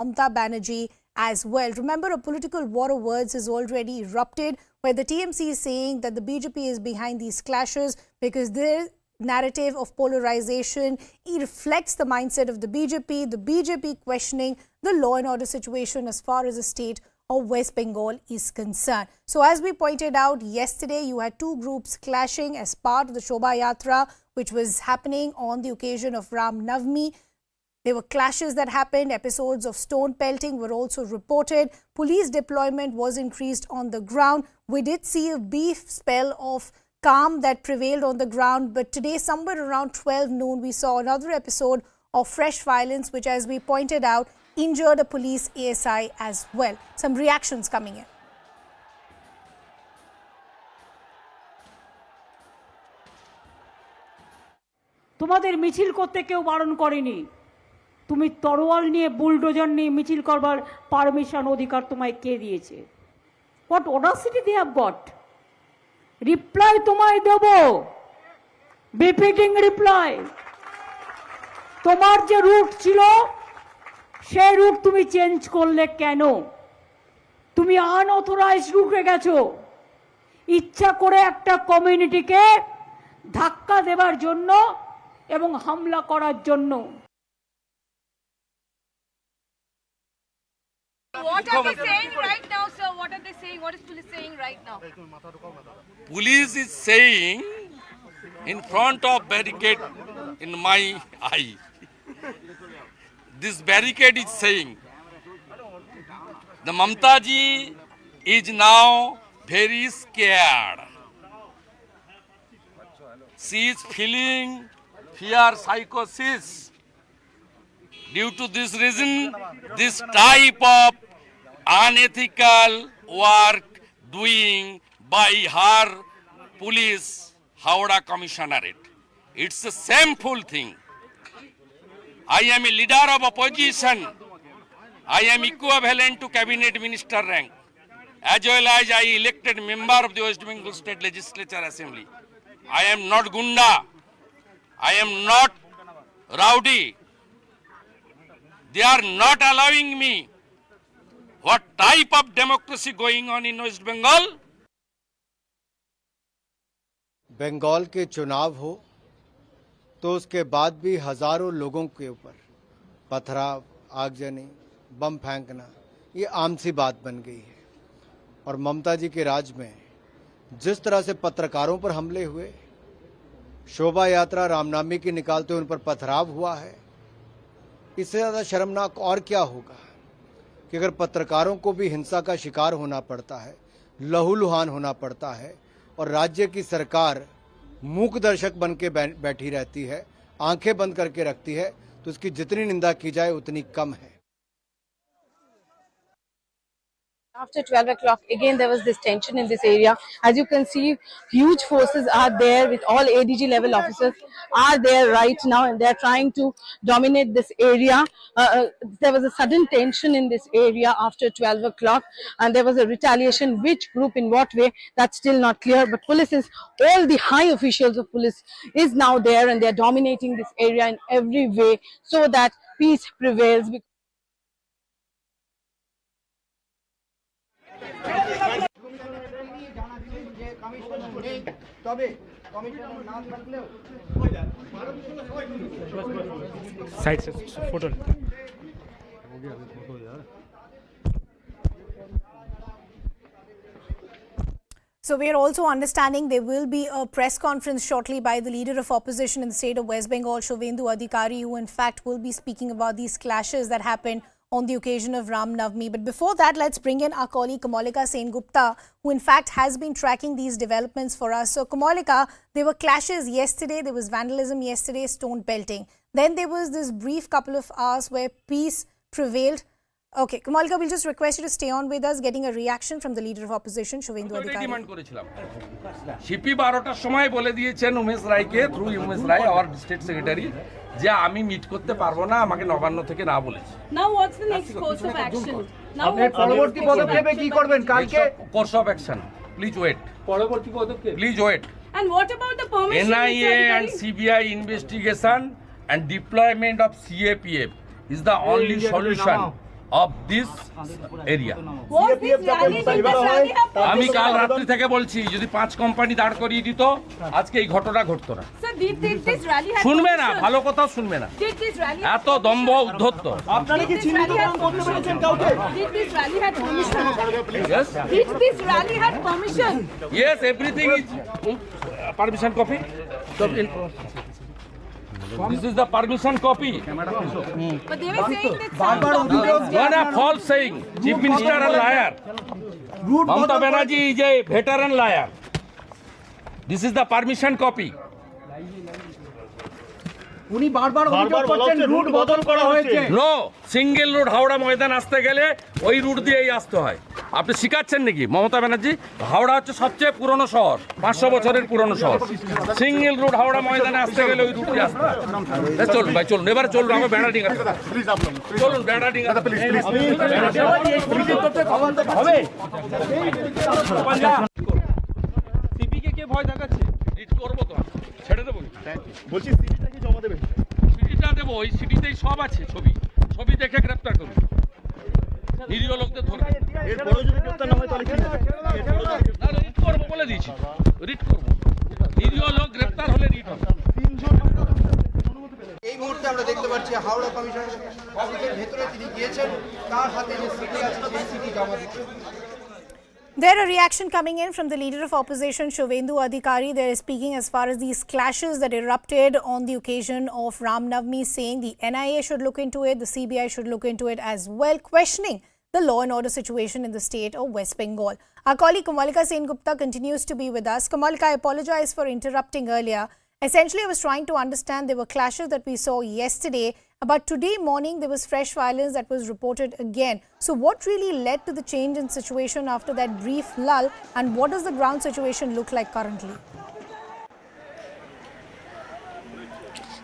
Mamata Banerjee as well. Remember, a political war of words has already erupted, where the TMC is saying that the BJP is behind these clashes because their narrative of polarization reflects the mindset of the BJP questioning the law and order situation as far as the state of West Bengal is concerned. So as we pointed out yesterday, you had two groups clashing as part of the Shobha Yatra, which was happening on the occasion of Ram Navami. There were clashes that happened. Episodes of stone pelting were also reported. Police deployment was increased on the ground. We did see a brief spell of calm that prevailed on the ground. But today, somewhere around 12 noon, we saw another episode of fresh violence, which, as we pointed out, injured a police ASI as well. Some reactions coming in. তোমাদের মিছিল করতে কেউ বারণ করেনি। তুমি তরোয়াল নিয়ে bulldozer নিয়ে মিছিল করবার পারমিশন অধিকার তোমায় কে দিয়েছে? What audacity they have got? Reply তোমায় দেব, বিপিটিং রিপ্লাই। তোমার যে রুট ছিল সেই রুট তুমি চেঞ্জ করলে কেন? তুমি আনঅথরাইজড রুটে গেছো ইচ্ছা করে একটা কমিউনিটিকে ধাক্কা দেবার জন্য এবং হামলা করার জন্য। What are they saying right now, sir? What are they saying? What is police saying right now? Police is saying in front of barricade in my eye. This barricade is saying the Mamata ji is now very scared. She is feeling fear psychosis. Due to this reason, this type of unethical work doing by her police Howrah Commissionerate. It's a shameful thing. I am a leader of opposition. I am equivalent to cabinet minister rank, as well as I elected member of the West Bengal State Legislature Assembly. I am not Gunda. I am not rowdy. They are not allowing me. What type of democracy going on in West Bengal? Bengal के चुनाव हो तो उसके बाद भी हजारों लोगों के ऊपर पथराव, आगजनी, बम फेंकना ये आम सी बात बन गई है। और ममता जी के राज में जिस तरह से पत्रकारों पर हमले हुए, शोभा यात्रा रामनवमी की निकालते हुए उन पर पथराव हुआ है, इससे ज़्यादा शर्मनाक और क्या होगा कि अगर पत्रकारों को भी हिंसा का शिकार होना पड़ता है, लहूलुहान होना पड़ता है और राज्य की सरकार मूक दर्शक बन के बैठी रहती है, आंखें बंद करके रखती है, तो इसकी जितनी निंदा की जाए उतनी कम है। After 12 o'clock, again there was this tension in this area. As you can see, huge forces are there with all ADG level officers are there right now, and they are trying to dominate this area. There was a sudden tension in this area after 12 o'clock, and there was a retaliation. Which group, in what way, that's still not clear. But police is, all the high officials of police is now there, and they are dominating this area in every way so that peace prevails. So we are also understanding there will be a press conference shortly by the leader of opposition in the state of West Bengal, Shovendu Adhikari, who in fact will be speaking about these clashes that happened on the occasion of Ram Navami. But before that, let's bring in our colleague Kamalika Sengupta, who in fact has been tracking these developments for us. So Kamalika, there were clashes yesterday, there was vandalism yesterday, stone pelting. Then there was this brief couple of hours where peace prevailed. Okay, Kamalika, we'll just request you to stay on with us, getting a reaction from the leader of opposition, Shovendu Adhikari. শিপি 12টার সময় বলে দিয়েছেন উমেশ রায়কে, through Umesh Roy our state secretary, যে আমি meet করতে পারবো না, আমাকে নবান্ন থেকে না বলেছে। Now what's the next course of action? আপনি পরবর্তী পদক্ষেপে কি করবেন কালকে? Course of action, please wait. পরবর্তী পদক্ষেপ, please wait. And what about the permission? NIA and CBI investigation and deployment of CAPF is the only solution. of this area. Was this rally, did this rally have আমি permission? কাল রাত্রি থেকে বলছি যদি 5 company দাঁড় করিয়ে দিত আজকে এই ঘটনা ঘটতো না। Sir, did this rally have শুনবে না, permission? ভালো কথা শুনবে না, Did this rally এত দম্ভ উদ্ধত্ত। আপনারা কি চিহ্নিতকরণ করতে পেরেছেন কাউকে? Did this rally have permission? Yes, Did this rally have permission? yes, everything is permission copy. So this is the permission copy. But they were saying that One a false saying. Chief Minister a liar. Mamata Banerjee is a veteran liar. This is the permission copy. উনি বারবার অভিযোগ করছেন root বদল করা হয়েছে। No, single route Howrah Maidan আসতে গেলে ওই রুট দিয়েই আসতে হয়। আপনি শিখাচ্ছেন নাকি মমতা ব্যানার্জি? হাওড়া হচ্ছে সবচেয়ে পুরনো শহর, 500 বছরের পুরনো শহর। সিঙ্গেল রুট হাওড়া ময়দানে আসতে গেলে ওই রুট দিয়ে আসতে হয়। চলুন ভাই, চলুন এবার চলুন, আমার বেড়া ডিঙাতে চলুন, বেড়া ডিঙাতে হবে। সিপিকে কে ভয় দেখাচ্ছে? রিট করবো তো, ছেড়ে দেবো। বলছি সিডিটা কি জমা দেবে? সিডিটা দেবো, ওই সিডিতেই সব আছে, ছবি ছবি দেখে গ্রেপ্তার করুন, নিরীহ লোকদের ধরবে। এর পরেও যদি গ্রেফতার না হয় তাহলে কি হবে? না, রিট করবো বলে দিয়েছি, রিট করবো, নিরীহ লোক গ্রেপ্তার হলে রিট হবে। এই মুহূর্তে আমরা দেখতে পাচ্ছি হাওড়া কমিশনের অফিসের ভেতরে তিনি গিয়েছেন, তার হাতে যে সিটি আছে সেই সিটি জমা দিচ্ছেন। There a reaction coming in from the leader of opposition, Shubhendu Adhikari. They are speaking as far as these clashes that erupted on the occasion of Ram Navami, saying the NIA should look into it, the CBI should look into it as well, questioning the law and order situation in the state of West Bengal. Our colleague Kamalika Sengupta continues to be with us. Kamalika, I apologize for interrupting earlier. Essentially, I was trying to understand there were clashes that we saw yesterday, but today morning there was fresh violence that was reported again. So what really led to the change in situation after that brief lull, and what does the ground situation look like currently?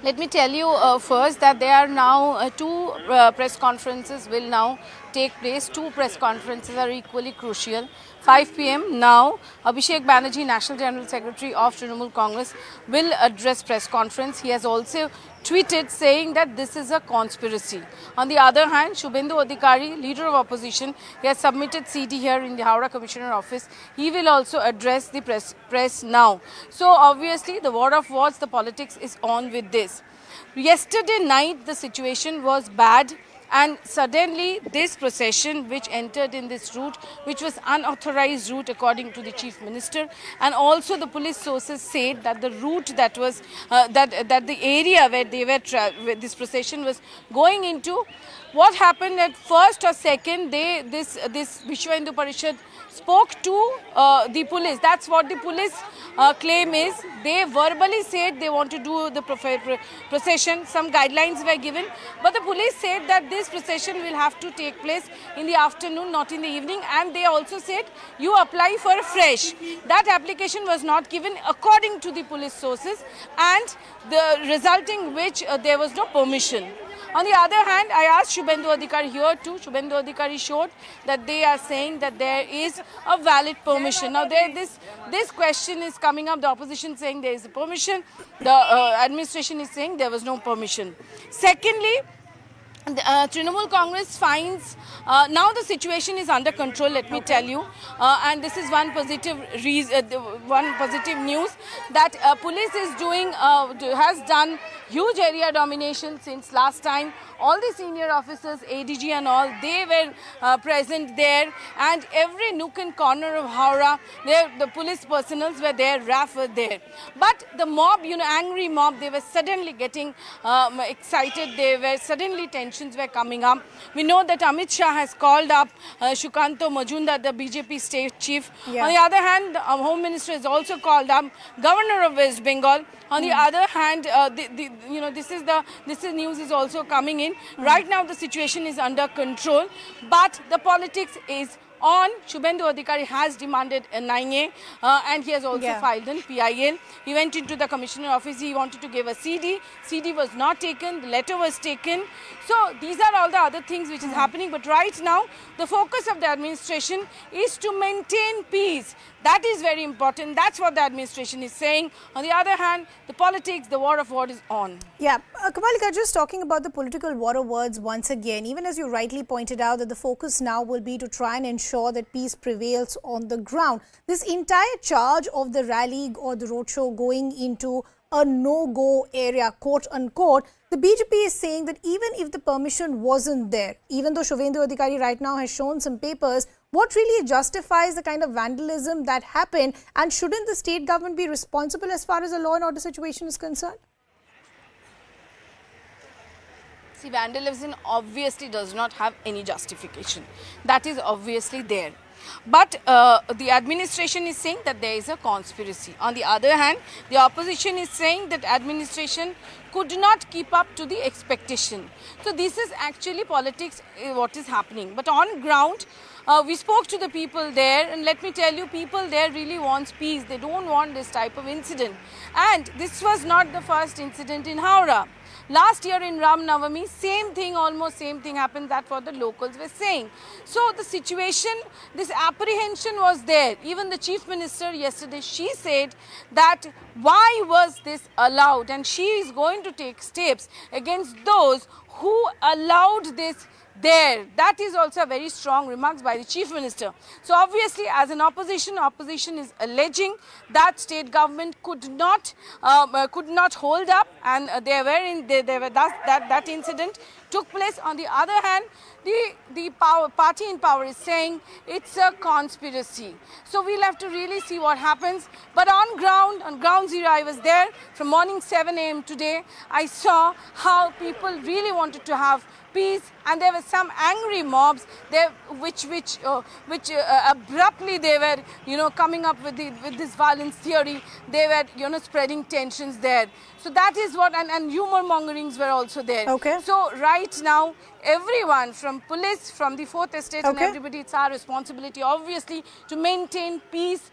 Let me tell you first that there are now two press conferences will now take place. Two press conferences are equally crucial. 5 p.m. now, Abhishek Banerjee, National General Secretary of Trinamool Congress, will address press conference. He has also tweeted saying that this is a conspiracy. On the other hand, Shubhendu Adhikari, leader of opposition, he has submitted CD here in the Howrah Commissioner office. He will also address the press now. So obviously the war of words, the politics is on with this. Yesterday night the situation was bad. And suddenly this procession which entered in this route, which was unauthorized route according to the chief minister, and also the police sources said that the route that was that the area where they were where this procession was going into, what happened at first or second, this Vishwa Hindu Parishad spoke to the police. That's what the police claim is. They verbally said they want to do the procession. Some guidelines were given, but the police said that this procession will have to take place in the afternoon, not in the evening, and they also said you apply for a fresh. That application was not given according to the police sources, and the resulting which there was no permission. On the other hand, I asked Shubhendu Adhikari here too. Shubhendu Adhikari showed that they are saying that there is a valid permission. Now this question is coming up, the opposition saying there is a permission, the administration is saying there was no permission. Secondly, Trinamool Congress finds now the situation is under control, let me tell you, and this is one positive news that police is doing has done huge area domination since last time. All the senior officers, ADG and all, they were present there, and every nook and corner of Howrah, the police personnel were there, RAF were there. But the mob, angry mob, they were suddenly getting excited, they were suddenly tensions were coming up. We know that Amit Shah has called up Shukanto Majumdar, the BJP state chief. Yeah. On the other hand, our Home Minister has also called up Governor of West Bengal. On the other hand, this news is also coming in. Right now the situation is under control, but the politics is on. Shubhendu Adhikari has demanded a 9A and he has also filed an PIL. He went into the commissioner office, he wanted to give a CD. CD was not taken, the letter was taken. So these are all the other things which is happening. But right now, the focus of the administration is to maintain peace. That is very important. That's what the administration is saying. On the other hand, the politics, the war of words is on. Yeah, Kamalika, just talking about the political war of words once again, even as you rightly pointed out that the focus now will be to try and ensure that peace prevails on the ground. This entire charge of the rally or the roadshow going into a no-go area, quote unquote, the BJP is saying that even if the permission wasn't there, even though Shubhendu Adhikari right now has shown some papers, what really justifies the kind of vandalism that happened, and shouldn't the state government be responsible as far as the law and order situation is concerned? See, vandalism obviously does not have any justification. That is obviously there. But the administration is saying that there is a conspiracy. On the other hand, the opposition is saying that administration could not keep up to the expectation. So this is actually politics, what is happening. But on ground, we spoke to the people there, and let me tell you, people there really want peace. They don't want this type of incident. And this was not the first incident in Howrah. Last year in Ram Navami, same thing, almost same thing happened. That's what the locals were saying. So the situation, this apprehension was there. Even the chief minister yesterday, she said that why was this allowed? And she is going to take steps against those who allowed this there. That is also a very strong remarks by the chief minister. So obviously, as an opposition is alleging that state government could not hold up, and that incident took place. On the other hand, the party in power is saying it's a conspiracy. So we'll have to really see what happens. But on ground zero, I was there from morning 7 a.m. today. I saw how people really wanted to have peace, and there were some angry mobs there, which abruptly they were, coming up with this violence theory. They were, spreading tensions there. So that is what, and humor mongerings were also there. Okay. So right now, everyone from police, from the fourth estate, and everybody, it's our responsibility, obviously, to maintain peace,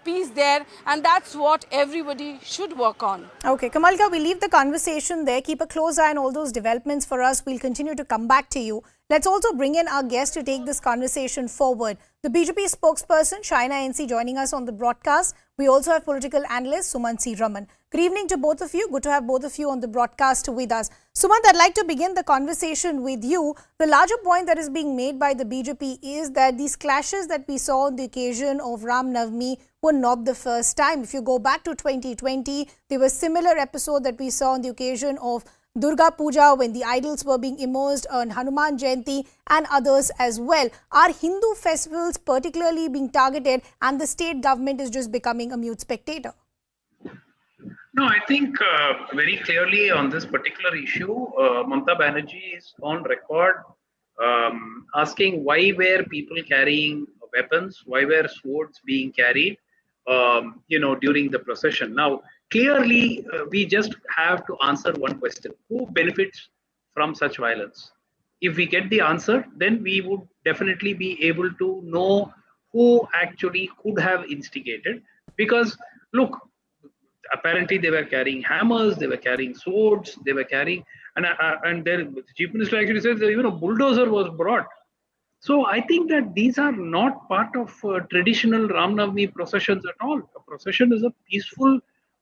peace there, and that's what everybody should work on. Okay, Kamalika, we'll leave the conversation there. Keep a close eye on all those developments for us. We'll continue to come back to you. Let's also bring in our guest to take this conversation forward. The BJP spokesperson, Shaina NC, joining us on the broadcast. We also have political analyst Sumansi Raman. Good evening to both of you. Good to have both of you on the broadcast with us. Sumant, I'd like to begin the conversation with you. The larger point that is being made by the BJP is that these clashes that we saw on the occasion of Ram Navami were not the first time. If you go back to 2020, there was similar episode that we saw on the occasion of Durga Puja, when the idols were being immersed on Hanuman Jayanti and others as well. Are Hindu festivals particularly being targeted, and the state government is just becoming a mute spectator? No, I think very clearly on this particular issue, Mamata Banerjee is on record asking why were people carrying weapons, why were swords being carried, during the procession. Now, clearly, we just have to answer one question: who benefits from such violence? If we get the answer, then we would definitely be able to know who actually could have instigated. Because, look, apparently they were carrying hammers, they were carrying swords, they were carrying, and the chief minister actually says that even a bulldozer was brought. So I think that these are not part of traditional Ram Navami processions at all. A procession is a peaceful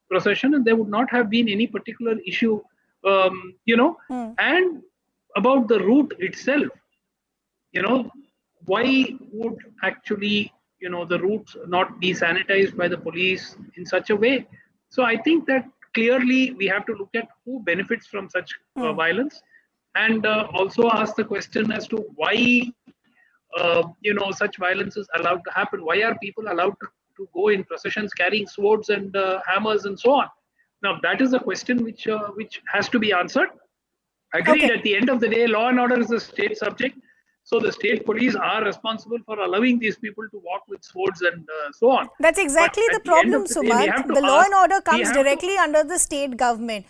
procession, and there would not have been any particular issue, and about the route itself, why would actually, the routes not be sanitized by the police in such a way? So I think that clearly we have to look at who benefits from such violence, and also ask the question as to why, such violence is allowed to happen. Why are people allowed to go in processions carrying swords and hammers and so on? Now, that is a question which has to be answered. Agreed. At the end of the day, law and order is a state subject. So the state police are responsible for allowing these people to walk with swords and so on. That's exactly the problem, Sumant. The law and order comes directly under the state government.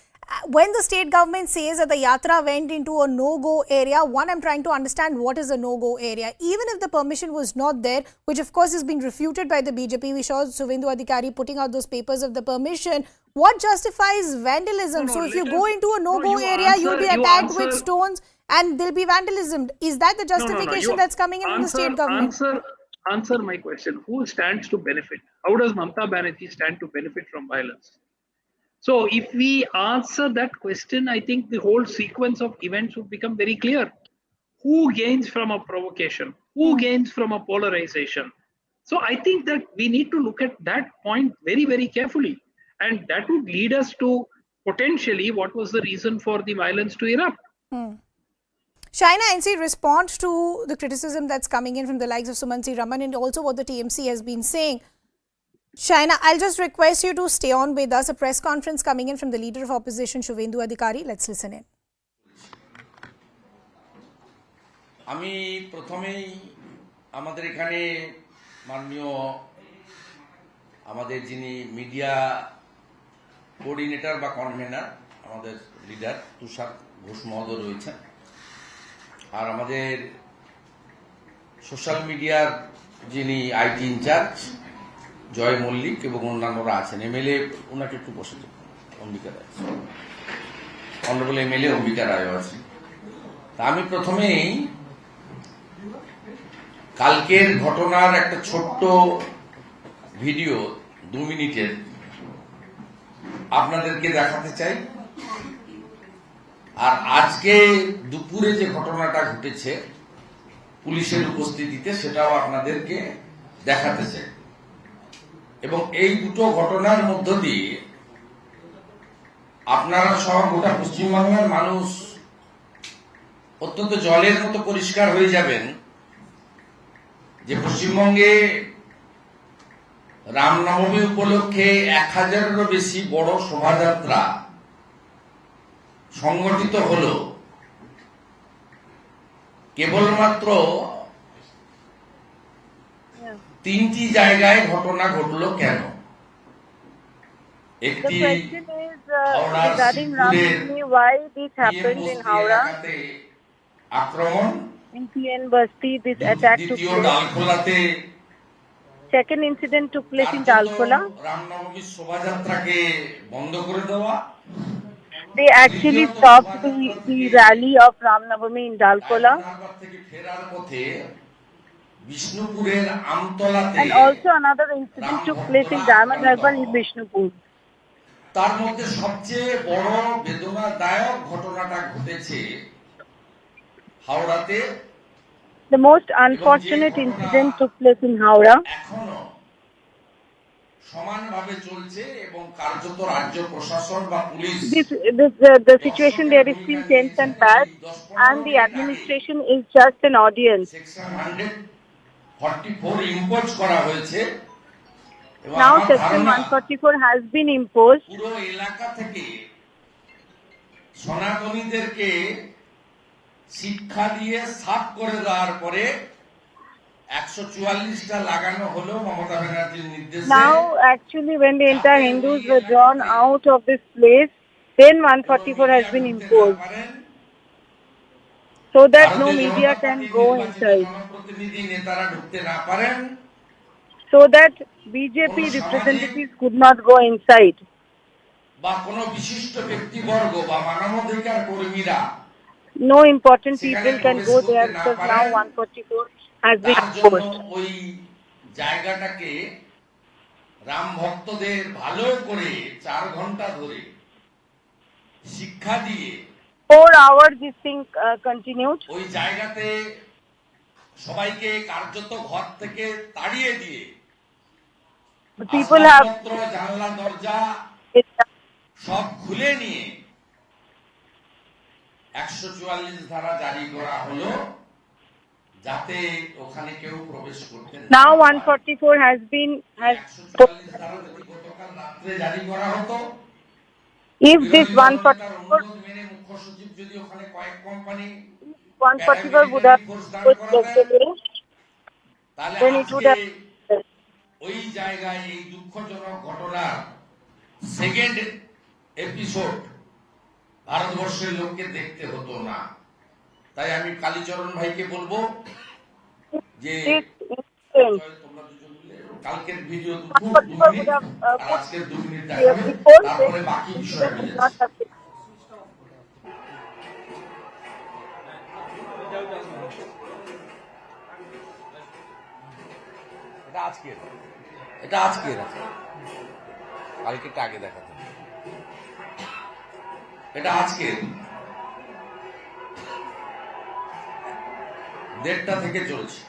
When the state government says that the yatra went into a no-go area, one, I'm trying to understand what is a no-go area. Even if the permission was not there, which of course is being refuted by the BJP, we saw Shubhendu Adhikari putting out those papers of the permission. what justifies vandalism? No, So if let you us- go into a no-go you area, you'll be answer- you attacked with answer- stones and there'll be vandalism. Is that the justification that's coming in from the state government? Answer my question. Who stands to benefit? How does Mamata Banerjee stand to benefit from violence? So if we answer that question, I think the whole sequence of events would become very clear. Who gains from a provocation? Who gains from a polarization? So I think that we need to look at that point very, very carefully. And that would lead us to potentially what was the reason for the violence to erupt. Shaina NC responds to the criticism that's coming in from the likes of Sumansi Raman and also what the TMC has been saying. Shaina, I'll just request you to stay on with us. A press conference coming in from the leader of opposition, Shubhendu Adhikari. Let's listen in. আমি প্রথমেই আমাদের এখানে মাননীয় আমাদের যিনি media coordinator বা convener আমাদের leader তুষার ঘোষ মহোদয় রয়েছেন, আর আমাদের সোশ্যাল মিডিয়ার যিনি আইটি ইনচার্জ জয় মল্লিক এবং অন্যান্যরা আছেন, এমএলএ ওনাকে একটু বসে যান, অম্বিকা রায়, অনারেবল এমএলএ অম্বিকা রায়ও আছেন। তা আমি প্রথমেই কালকের ঘটনার একটা ছোট্ট ভিডিও 2 মিনিটের আপনাদেরকে দেখাতে চাই, আর আজকে দুপুরে যে ঘটনাটা ঘটেছে পুলিশের উপস্থিতিতে সেটাও আপনাদেরকে দেখাতে চাই। এবং এই দুটো ঘটনার মধ্য দিয়ে আপনারা সব গোটা পশ্চিমবাংলার মানুষ অত্যন্ত জলের মতো পরিষ্কার হয়ে যাবেন যে পশ্চিমবঙ্গে রাম নবমী উপলক্ষে 1000-এরও বেশি বড় শোভাযাত্রা সংগঠিত হলো কেবলমাত্র 3টি জায়গায় ঘটনা ঘটলো কেন? একটি হাওড়ার শিবপুরের why this happened in Howrah, আক্রমণ, in TN Basti, this attack took দ্বিতীয় place. ডালখোলাতে Second incident took place in Dalkola. রামনবমীর শোভাযাত্রাকে বন্ধ করে দেওয়া, They actually stopped the rally of Ram Navami in Dalkola. Harbour থেকে ফেরার পথে বিষ্ণুপুরের আমতলাতে And also another incident took place in Diamond Harbour in Bishnupur. তার মধ্যে সবচেয়ে বড় বেদনাদায়ক ঘটনাটা ঘটেছে হাওড়াতে। The most unfortunate incident took place in Howrah. এখনো সমানভাবে চলছে এবং কার্যত রাজ্য প্রশাসন বা police The situation there is still tense and bad, and the administration is just an audience. Section 144 impose করা হয়েছে এবং Now আমার Section ধারণা 144 has been imposed. পুরো এলাকা থেকে সনাতনীদেরকে শিক্ষা দিয়ে সাফ করে দেওয়ার পরে 144টা লাগানো হলো মমতা ব্যানার্জির নির্দেশে। Now actually when the entire Hindus were drawn out of this place, then 144 has been imposed, so that no media can go inside, জনপ্রতিনিধি নেতারা ঢুকতে না পারেন, so that BJP representatives could not go inside. বা কোনো বিশিষ্ট ব্যক্তিবর্গ বা মানবাধিকার কর্মীরা No important people can go there because now 144 has been তার জন্য imposed. ওই জায়গাটাকে রাম ভক্তদের ভালো করে 4 ঘন্টা ধরে শিক্ষা দিয়ে 4 hours this thing continued. ওই জায়গাতে সবাইকে কার্যত ঘর থেকে তাড়িয়ে দিয়ে People have আসবাবপত্র, জানলা দরজা সব খুলে নিয়ে 144 ধারা জারি করা হলো যাতে ওখানে কেউ প্রবেশ করতে না পারে। now 144 has 144 ধারা যদি গতকাল রাতে জারি করা হতো, if this 144 মেনে মুখ্য সচিব যদি ওখানে কয়েক company 144 would have put yesterday, তাহলে then it would have ওই জায়গায় এই দুঃখজনক ঘটনার সেকেন্ড এপিসোড ভারতবর্ষের লোককে দেখতে হতো না। তাই আমি কালীচরণ ভাইকে বলবো যে this incident. তোমরা দুজন মিলে কালকের ভিডিও তো খুব But 2 would মিনিট have আর put আজকের 2 মিনিট the দেখাবে, report তারপরে that বাকি the বিষয় incident নিয়ে would not have been. এটা আজকের, এটা আজকের আছে, কালকেরটা আগে দেখাতে হবে। এটা আজকের 1:30 থেকে চলছে।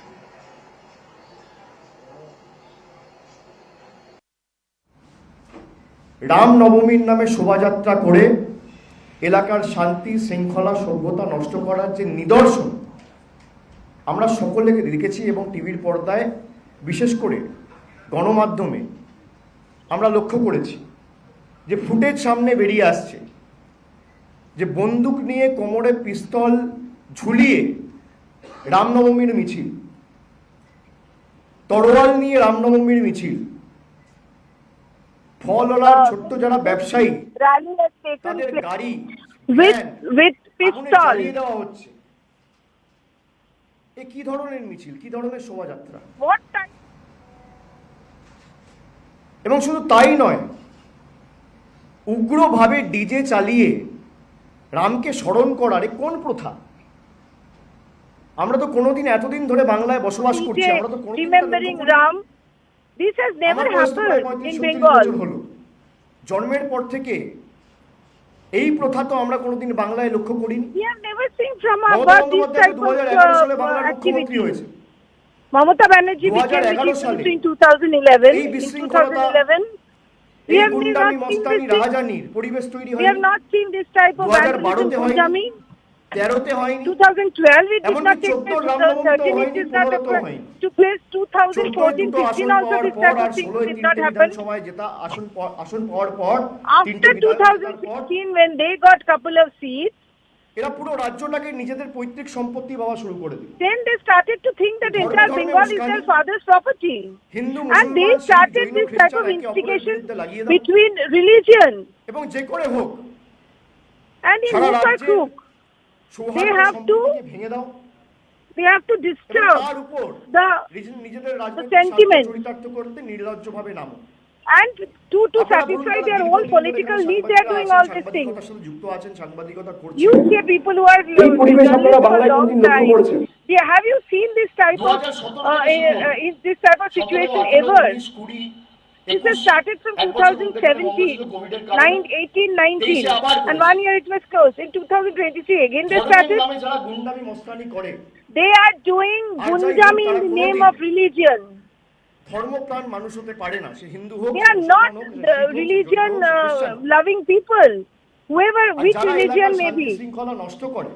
রাম নবমীর নামে শোভাযাত্রা করে এলাকার শান্তি শৃঙ্খলা সভ্যতা নষ্ট করার যে নিদর্শন আমরা সকলে দেখেছি এবং টিভির পর্দায় বিশেষ করে গণমাধ্যমে আমরা লক্ষ্য করেছি যে ফুটেজ সামনে বেরিয়ে আসছে যে বন্দুক নিয়ে কোমরে পিস্তল ঝুলিয়ে রামনবমীর মিছিল, তরোয়াল নিয়ে রামনবমীর মিছিল, ফলওয়ালার ছোট্ট যারা ব্যবসায়ী Rally has taken তাদের place গাড়ি with pistol. জ্বালিয়ে দেওয়া হচ্ছে। এ কি ধরনের মিছিল, কি ধরনের শোভাযাত্রা? What time? এবং শুধু তাই নয়, উগ্রভাবে ডিজে চালিয়ে রামকে স্মরণ করার কোন প্রথা? আমরা তো কোনোদিন এতদিন ধরে বাংলায় বসবাস করছি, আমরা তো কোনোদিন Remembering Ram, this has never আমার বয়স তো happened প্রায় in 35-36 Bengal. বছর হলো। জন্মের পর থেকে এই প্রথা তো আমরা কোনোদিন বাংলায় লক্ষ্য করিনি। We have never seen from our Mamata birth this Bandyopadhyay type 2011 সালে of বাংলার মুখ্যমন্ত্রী activity. হয়েছে। Mamata Banerjee became 2011 the chief সালে minister in 2011. এই In বিশৃঙ্খলতা, 2011, we এই have গুন্ডামি not seen মস্তানি this thing. রাহাজানির পরিবেশ তৈরি We have হয়নি। not seen this type of 2012 vandalism তে in হয়নি, Punjami. 13-তে হয়নি, 2012 it did এমনকি not take 14 place. রামনবমীতেও 2013 হয়নি, it did not 15তেও হয়নি। took place. 14 2014, দুটো আসন 15 also পাওয়ার this পর type R of thing 16 did not তিনটে happen. বিধানসভায় জেতা আসন পাওয়ার পর তিনটে After বিধায়ক জেতার পর 2016, when they got couple of seats, এরা পুরো রাজ্যটাকে নিজেদের পৈতৃক সম্পত্তি ভাবা শুরু করে দিল। then they started to think that ধর্মে entire ধর্মে Bengal is উস্কানি, their father's property. Hindu And they মুসলমান শিখ started জৈন this type খ্রিস্টান of একে অপরের instigation বিরুদ্ধে লাগিয়ে দাও between religion এবং যে করে হোক and in Sara hook or রাজ্যে crook. সৌহার্দ্য have to সম্প্রীতিকে ভেঙে দাও They have to এবং disturb তার উপর the নিজেদের রাজনৈতিক sentiment. স্বার্থ চরিতার্থ করতে নির্লজ্জভাবে নামো। and to satisfy their own political needs, they are doing all these things. সাংবাদিকতার সাথে যুক্ত আছেন, সাংবাদিকতা করছেন। You see people who are এই পরিবেশ আপনারা journalists for a বাংলায় long কোনদিন লক্ষ্য time. করেছেন? Have you seen this type of 2017 is this type of situation ever? This has started from 2017, 18, 19, and 1 year it was closed. In 2023 again they started. যারা গুন্ডামি মস্তানি করে, They are doing Punjami in the name of religion. ধর্মপ্রাণ মানুষ হতে পারে না, সে হিন্দু হোক, They are not the religion loving people, whoever which religion may be. শৃঙ্খলা নষ্ট করে,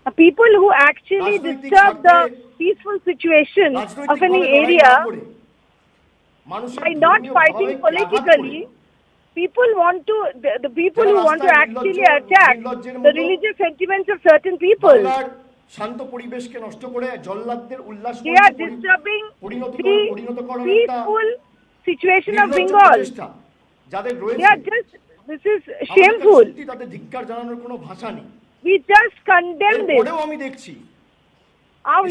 People who actually disturb the peaceful situation of any area by not fighting politically. People want to the people who want to actually attack the religious sentiments of certain people. শান্ত পরিবেশকে নষ্ট করে জল্লাদদের উল্লাস They are disturbing the peaceful situation of Bengal. যাদের They রয়েছে, are just, this is shameful. তাদের ধিক্কার জানানোর কোনো ভাষা নেই। We just condemn this. এরপরেও আমি দেখছি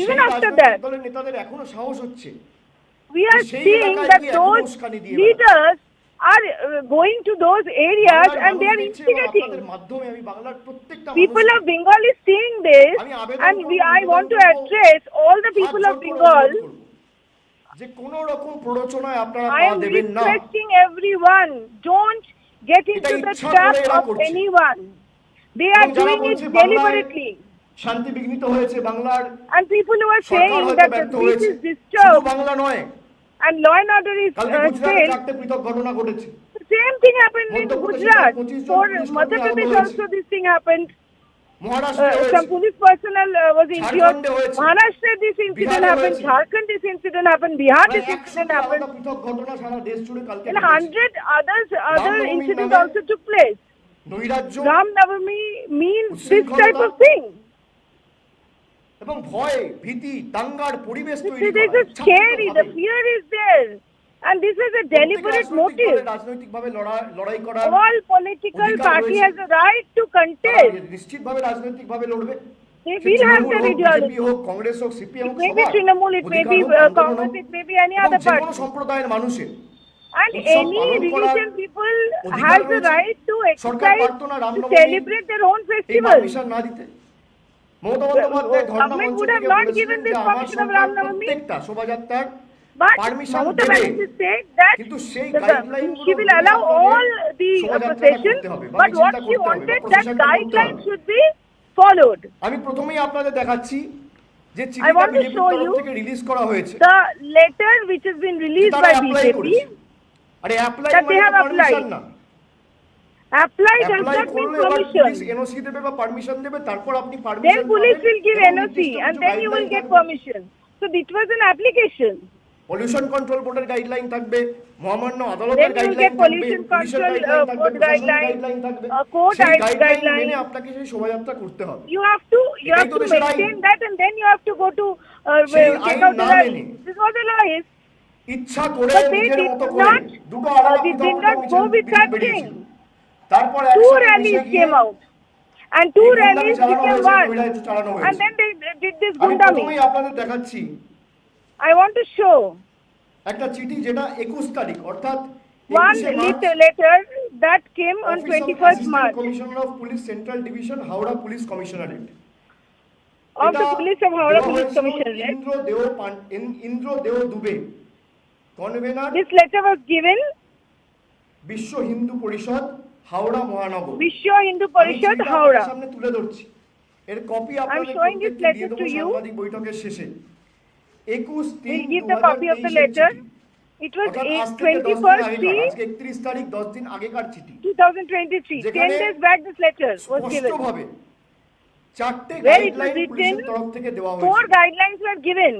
Even after that, দলের নেতাদের এখনো সাহস হচ্ছে, we are seeing that those leaders are going to those areas and they are instigating. People of Bengal is seeing this, and I want to address all the people of Bengal. যে কোন রকম প্ররোচনায় আপনারা I পা am দেবেন না। requesting everyone, don't get into the trap of anyone. They are doing it deliberately. শান্তি বিঘ্নিত হয়েছে বাংলার, And people who are saying that the peace is disturbed Bangla নয়, and law and order is stayed. চারটে পৃথক ঘটনা ঘটেছে। The same thing happened in Gujarat. For Madhya Pradesh also this thing happened. Some police personnel was injured. Maharashtra this incident happened. Jharkhand this incident happened. Bihar this incident happened. পৃথক ঘটনা সারা দেশ জুড়ে কালকে And 100 other incidents also took place. নৈরাজ্য Ram Navami means this type of thing. এবং ভয় ভীতি দাঙ্গার পরিবেশ তৈরি This করা, is scary. The fear is there. And this is a deliberate motive. রাজনৈতিকভাবে লড়াই করা, All political party has a right to contest. নিশ্চিতভাবে রাজনৈতিকভাবে লড়বে, They say will have Trinamool their হোক, বিজেপি ideology. হোক, কংগ্রেস হোক, সিপিএম It হোক, may be সবার Trinamool, it may অধিকার be হোক, আন্দোলন হোক, Congress, it may be any এবং other যে কোনো party. সম্প্রদায়ের মানুষের And উৎসব any পালন করার religion people অধিকার has the রয়েছে। right to সরকার exercise, পারতো না to Ramnavami celebrate their own এই festival. পারমিশন না দিতে। মমতা বন্দ্যোপাধ্যায় ধর্ণা Government মঞ্চ would have থেকে not বলেছিলেন given যে this আমার permission of Sarkar Ram Navami. প্রত্যেকটা শোভাযাত্রার But পারমিশন Mamata দেবে, Banerjee said that কিন্তু সেই গাইডলাইনগুলো she will allow all the procession, but what she wanted, that guidelines should be followed. আমি প্রথমেই আপনাদের দেখাচ্ছি যে I চিঠিটা want to বিজেপির show তরফ you থেকে রিলিজ করা হয়েছে, the letter which has been released তারা by অ্যাপ্লাই BJP, করেছে। আরে অ্যাপ্লাই that they মানে have তো পারমিশন applied. না। Applied does apply not mean করলে এবার পুলিশ permission. এনওসি দেবে বা পারমিশন দেবে, তারপর আপনি Then পারমিশন police পাবেন will give এবং NOC নির্দিষ্ট and কিছু then you will guideline get থাকবে। permission. So it was an application. Pollution control বোর্ডের গাইডলাইন থাকবে, মহামান্য আদালতের Then you will guideline get থাকবে, pollution পুলিশের control গাইডলাইন থাকবে, board প্রশাসনের guidelines, গাইডলাইন থাকবে। court সেই গাইডলাইন guidelines. মেনে আপনাকে সেই শোভাযাত্রা করতে হবে। You have to এটাই তো দেশের আইন। maintain that, and then you have to go to সেই check আইন out the না rally. মেনে This is what the law is. ইচ্ছা করে But they নিজের did মতো করে not, দুটো they did not go with that thing. তারপর Two একসাথে rallies মিশে গিয়ে came out, and two এই গুন্ডামি rallies চালানো became হয়েছে, one, মহিলাদের চালানো and হয়েছে। then they did this আমি gundami. প্রথমেই আপনাদের দেখাচ্ছি I want to show একটা চিঠি যেটা 21 তারিখ অর্থাৎ one 21 March letter that came on Office of 21st Assistant March Commissioner of Police Central Division, Howrah Police Commissionerate. of the police of Howrah Police Commissionerate. Indra Deo Dubey, convener This letter was given বিশ্ব হিন্দু পরিষদ, হাওড়া মহানগর। Vishwa Hindu Parishad, আমি চিঠিটা Howrah. আপনাদের সামনে তুলে ধরছি, এর copy আপনাদের showing this প্রত্যেককে দিয়ে letter দেবো to you. সাংবাদিক বৈঠকের শেষে। 21/3/2023 We'll give the copy of the letter. It was অর্থাৎ আজ থেকে 10 দিন 21st আগেকার, 3, আজকে 31 তারিখ 10 দিন আগেকার চিঠি। 2023. 10 যেখানে days back this letter was given. স্পষ্টভাবে চারটে Where it was guideline written, পুলিশের তরফ থেকে দেওয়া 4 হয়েছে। guidelines were given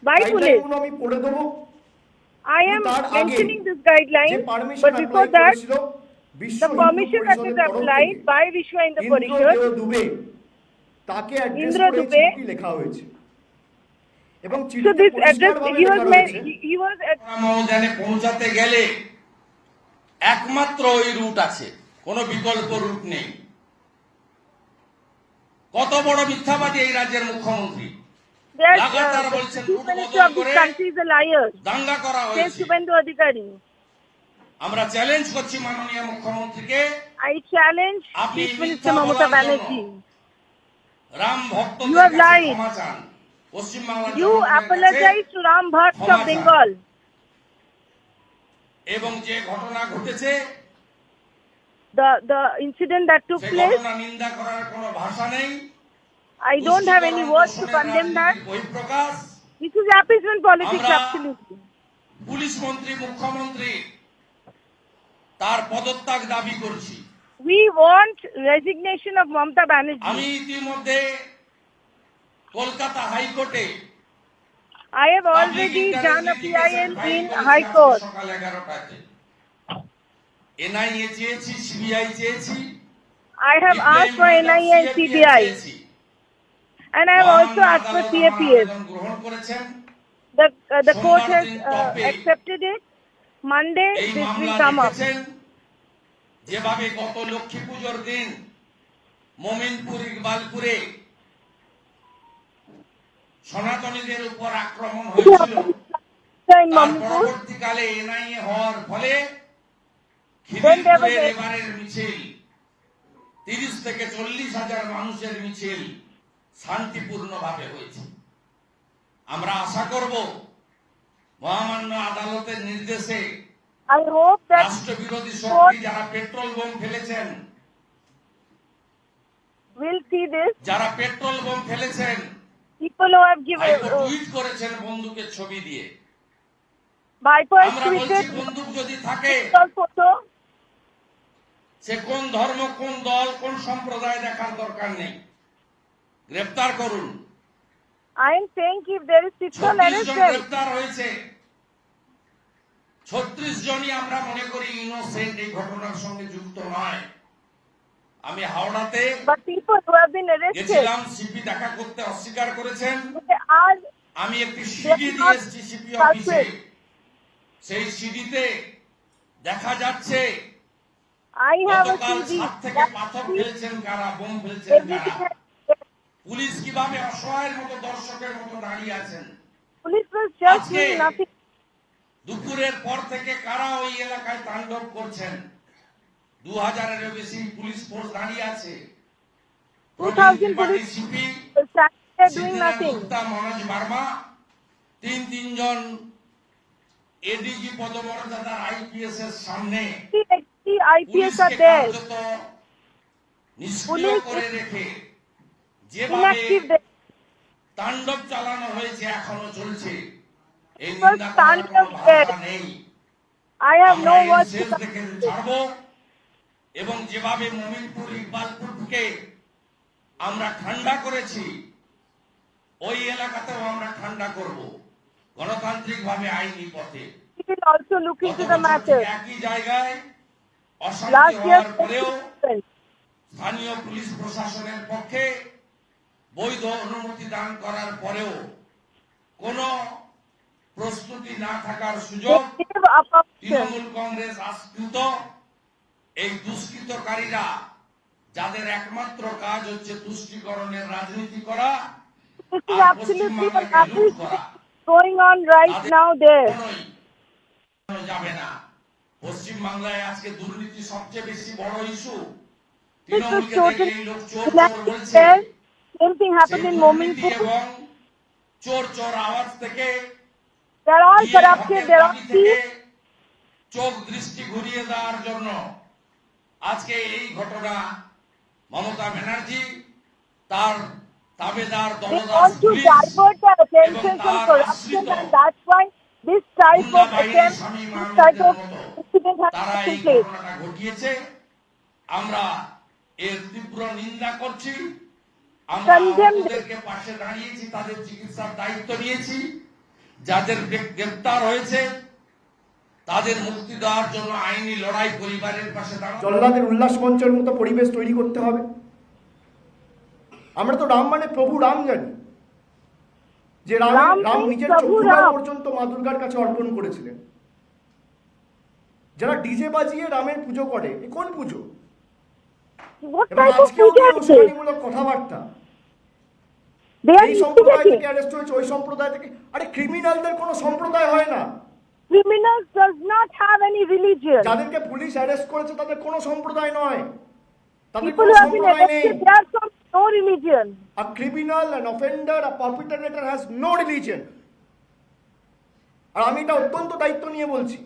by police. গাইডলাইনগুলো আমি পড়ে দেবো। I am তার আগে mentioning this যে guideline, permission but apply before that, করেছিল বিশ্ব the Hindu permission that was পরিষদের তরফ applied থেকে by Vishwa Hindu Indra Parishad, দেও দুবে, তাকে অ্যাড্রেস ইন্দ্র করে দুবে। চিঠি লেখা হয়েছে এবং so চিঠিতে this address, পরিষ্কারভাবে he লেখা was, রয়েছে he was at ময়দানে পৌঁছাতে গেলে একমাত্র ওই রুট আছে, কোনো বিকল্প রুট নেই। কত বড় মিথ্যাবাদী এই রাজ্যের মুখ্যমন্ত্রী, that লাগাতার বলছেন Chief রুট Minister বদল of this করে country is a liar, দাঙ্গা করা says হয়েছে। Shubhendu Adhikari. আমরা চ্যালেঞ্জ করছি মাননীয় মুখ্যমন্ত্রীকে, I challenge আপনি Chief মিথ্যা Minister Mamata বলার জন্য Banerjee. রাম You ভক্তদের have কাছে lied. ক্ষমা চান, পশ্চিমবাংলার You জনগণের কাছে apologize to Ram Bhakt of ক্ষমা চান। Bengal. এবং যে ঘটনা ঘটেছে The incident that took সেই place, ঘটনা নিন্দা করার কোনো ভাষা নেই। I don't have any words to condemn that. বহিঃপ্রকাশ। This is appeasement politics, আমরা absolutely. পুলিশ মন্ত্রী, মুখ্যমন্ত্রী তার পদত্যাগ দাবি করছি। We want resignation of Mamata আমি Banerjee. ইতিমধ্যে কলকাতা হাইকোর্টে I have already done a PIL in High Court. সকাল 11টাতে এনআইএ চেয়েছি, সিবিআই চেয়েছি, I have asked for NIA and CBI, and I have also asked for CAPS. গ্রহণ করেছেন। The court has accepted it. Monday, এই this will মামলা come up. দেখেছেন যেভাবে গত লক্ষ্মী পুজোর দিন মোমিনপুর ইকবালপুরে সনাতনীদের উপর আক্রমণ হয়েছিল, In তার Mampur, পরবর্তীকালে এনআইএ হওয়ার ফলে Then there was খিদিরপুরের a- এবারের মিছিল 30 থেকে 40 হাজার মানুষের মিছিল শান্তিপূর্ণভাবে হয়েছে। আমরা আশা করব মহামান্য আদালতের নির্দেশে I hope that রাষ্ট্রবিরোধী court শক্তি যারা পেট্রোল বোম ফেলেছেন, will see this. যারা পেট্রোল বোম ফেলেছেন, People who have given, ভাইপো টুইট করেছেন বন্দুকের ছবি দিয়ে। Baipo has আমরা বলছি tweeted বন্দুক যদি থাকে pistol photo. সে কোন ধর্ম, কোন দল, কোন সম্প্রদায় দেখার দরকার নেই, গ্রেফতার করুন। I am saying if there is pistol, 36 arrest John them. গ্রেফতার হয়েছে। 36 জনই আমরা মনে করি ইনোসেন্ট, এই ঘটনার সঙ্গে যুক্ত নয়। আমি হাওড়াতে But people who have been arrested, গেছিলাম, সিপি দেখা করতে অস্বীকার করেছেন। they are, আমি একটি সিডি দিয়ে এসেছি সিপি অফিসে, সেই সিডিতে দেখা যাচ্ছে I have a গতকাল CD. ছাদ থেকে পাথর ফেলছেন কারা, বোম ফেলছেন কারা। Everything has পুলিশ কিভাবে অসহায়ের মতো দর্শকের মতো দাঁড়িয়ে আছেন। Police was just আজকে doing nothing. দুপুরের পর থেকে কারা ওই এলাকায় তাণ্ডব করছেন। 2000-এরও বেশি পুলিশ ফোর্স দাঁড়িয়ে আছে। 2000 police CP, were standing there doing nothing. Manoj Burma, তিনজন এডিজি পদমর্যাদার আইপিএস এর সামনে The IPS are there. নিষ্ক্রিয় করে রেখে যেভাবে Inactive there. তাণ্ডব চালানো হয়েছে এখনো চলছে। এই First নিন্দা করার কোনো তাণ্ডব ভাষা there. নেই। I have আমরা no এর words শেষ to দেখে say. ছাড়বো এবং যেভাবে মমিনপুর ইকবালপুরকে আমরা ঠান্ডা করেছি ওই এলাকাতেও আমরা ঠান্ডা করব গণতান্ত্রিক ভাবে আইনি পথে। We will also look into the matter. একই জায়গায় অশান্তি Last year, হওয়ার পরেও স্থানীয় পুলিশ প্রশাসনের পক্ষে বৈধ অনুমতি দান করার পরেও কোনো প্রস্তুতি না থাকার সুযোগ they gave up option. Trinamool Congress আশ্রিত এই দুষ্কৃতকারীরা যাদের একমাত্র কাজ হচ্ছে তুষ্টিকরণের রাজনীতি করা This is R absolutely পশ্চিমবাংলাকে what লুট is করা going on right now there. কখনোই যাবে না। পশ্চিমবাংলায় আজকে দুর্নীতি সবচেয়ে বেশি বড় ইস্যু। This was তৃণমূলকে দেখে এই লোক চোর চোর totally বলছে। there. Same thing happened সেই in দুর্নীতি Mominpur. এবং চোর চোর আওয়াজ থেকে They're all দিয়ে corrupted. হকের They're all দাবি থেকে thieves. চোখ দৃষ্টি ঘুরিয়ে দেওয়ার জন্য আজকে এই ঘটনা মমতা ব্যানার্জি তার তাবেদার They দলদাস want to police divert the attention এবং from তার corruption, আশ্রিত and that's why this type গুন্ডা of বাহিনী attempt, স্বামী this type of মতো incident has তারা এই taken place. ঘটনাটা ঘটিয়েছে। আমরা এর তীব্র নিন্দা করছি। আমরা Condemned. আহতদেরকে পাশে দাঁড়িয়েছি, তাদের চিকিৎসার দায়িত্ব নিয়েছি। যাদের গ্রেফতার হয়েছে তাদের মুক্তি দেওয়ার জন্য আইনি লড়াই পরিবারের পাশে দাঁড়ানো। জল্লাদের উল্লাস মঞ্চের মতো পরিবেশ তৈরি করতে হবে। আমরা তো রাম মানে প্রভু রাম জানি, যে রাম নিজের চক্ষুদান পর্যন্ত মা দুর্গার কাছে অর্পণ করেছিলেন। যারা ডিজে বাজিয়ে রামের পুজো করে, এ কোন পুজো? What এবং type of আজকেও puja যে is this? উস্কানিমূলক কথাবার্তা, They are এই সম্প্রদায় instigating. থেকে অ্যারেস্ট হয়েছে, ওই সম্প্রদায় থেকে। আরে ক্রিমিনালদের কোনো সম্প্রদায় হয় না। Criminals does not have any religion. যাদেরকে পুলিশ অ্যারেস্ট করেছে তাদের কোনো সম্প্রদায় নয়, তাদের People কোনো who have been সম্প্রদায় নেই। arrested, they are from no religion. A criminal, an offender, a perpetrator has no religion. আর আমি এটা অত্যন্ত দায়িত্ব নিয়ে বলছি,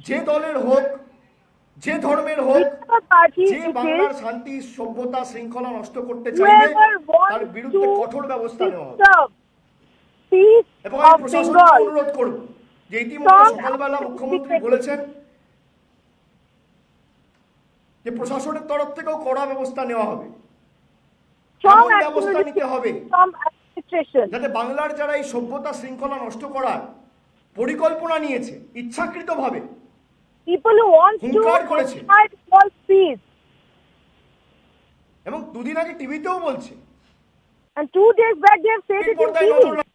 যে দলের হোক, যে ধর্মের হোক, Whichever party যে it বাংলার is, শান্তি, সভ্যতা, শৃঙ্খলা নষ্ট করতে চাইবে whoever তার wants বিরুদ্ধে to কঠোর ব্যবস্থা নেওয়া হবে। disturb peace এবং আমি of প্রশাসনকে Bengal, অনুরোধ করব যে ইতিমধ্যে strong সকালবেলা action মুখ্যমন্ত্রী be taken. বলেছেন যে প্রশাসনের তরফ থেকেও কড়া ব্যবস্থা নেওয়া হবে। Strong এমন action ব্যবস্থা will be নিতে হবে taken from administration. যাতে বাংলার যারা এই সভ্যতা শৃঙ্খলা নষ্ট করার পরিকল্পনা নিয়েছে ইচ্ছাকৃতভাবে, People who want to হুঙ্কার করেছে। destroy Bengal's peace. এবং দুদিন আগে টিভিতেও বলছে, And 2 days back they have said এই it in পর্দায় নজর TV. রাখ-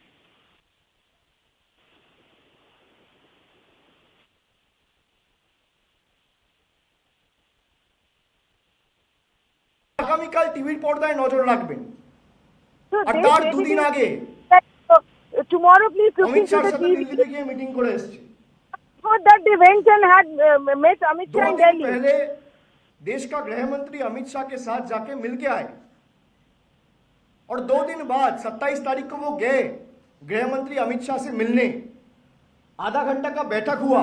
আগামীকাল টিভির পর্দায় নজর রাখবেন। So আর they তার said it দুদিন in আগে that, tomorrow please look Amit into শাহর the সাথে TV. দিল্লিতে গিয়ে মিটিং করে এসেছে। For that they went and had met Amit 2 Shah in दिन Delhi. पहले देश का गृह मंत्री अमित शाह के साथ जाके मिल के आए और 2 दिन बाद 27 तारीख को वो गए गृह मंत्री अमित शाह से मिलने। आधा घंटा का बैठक हुआ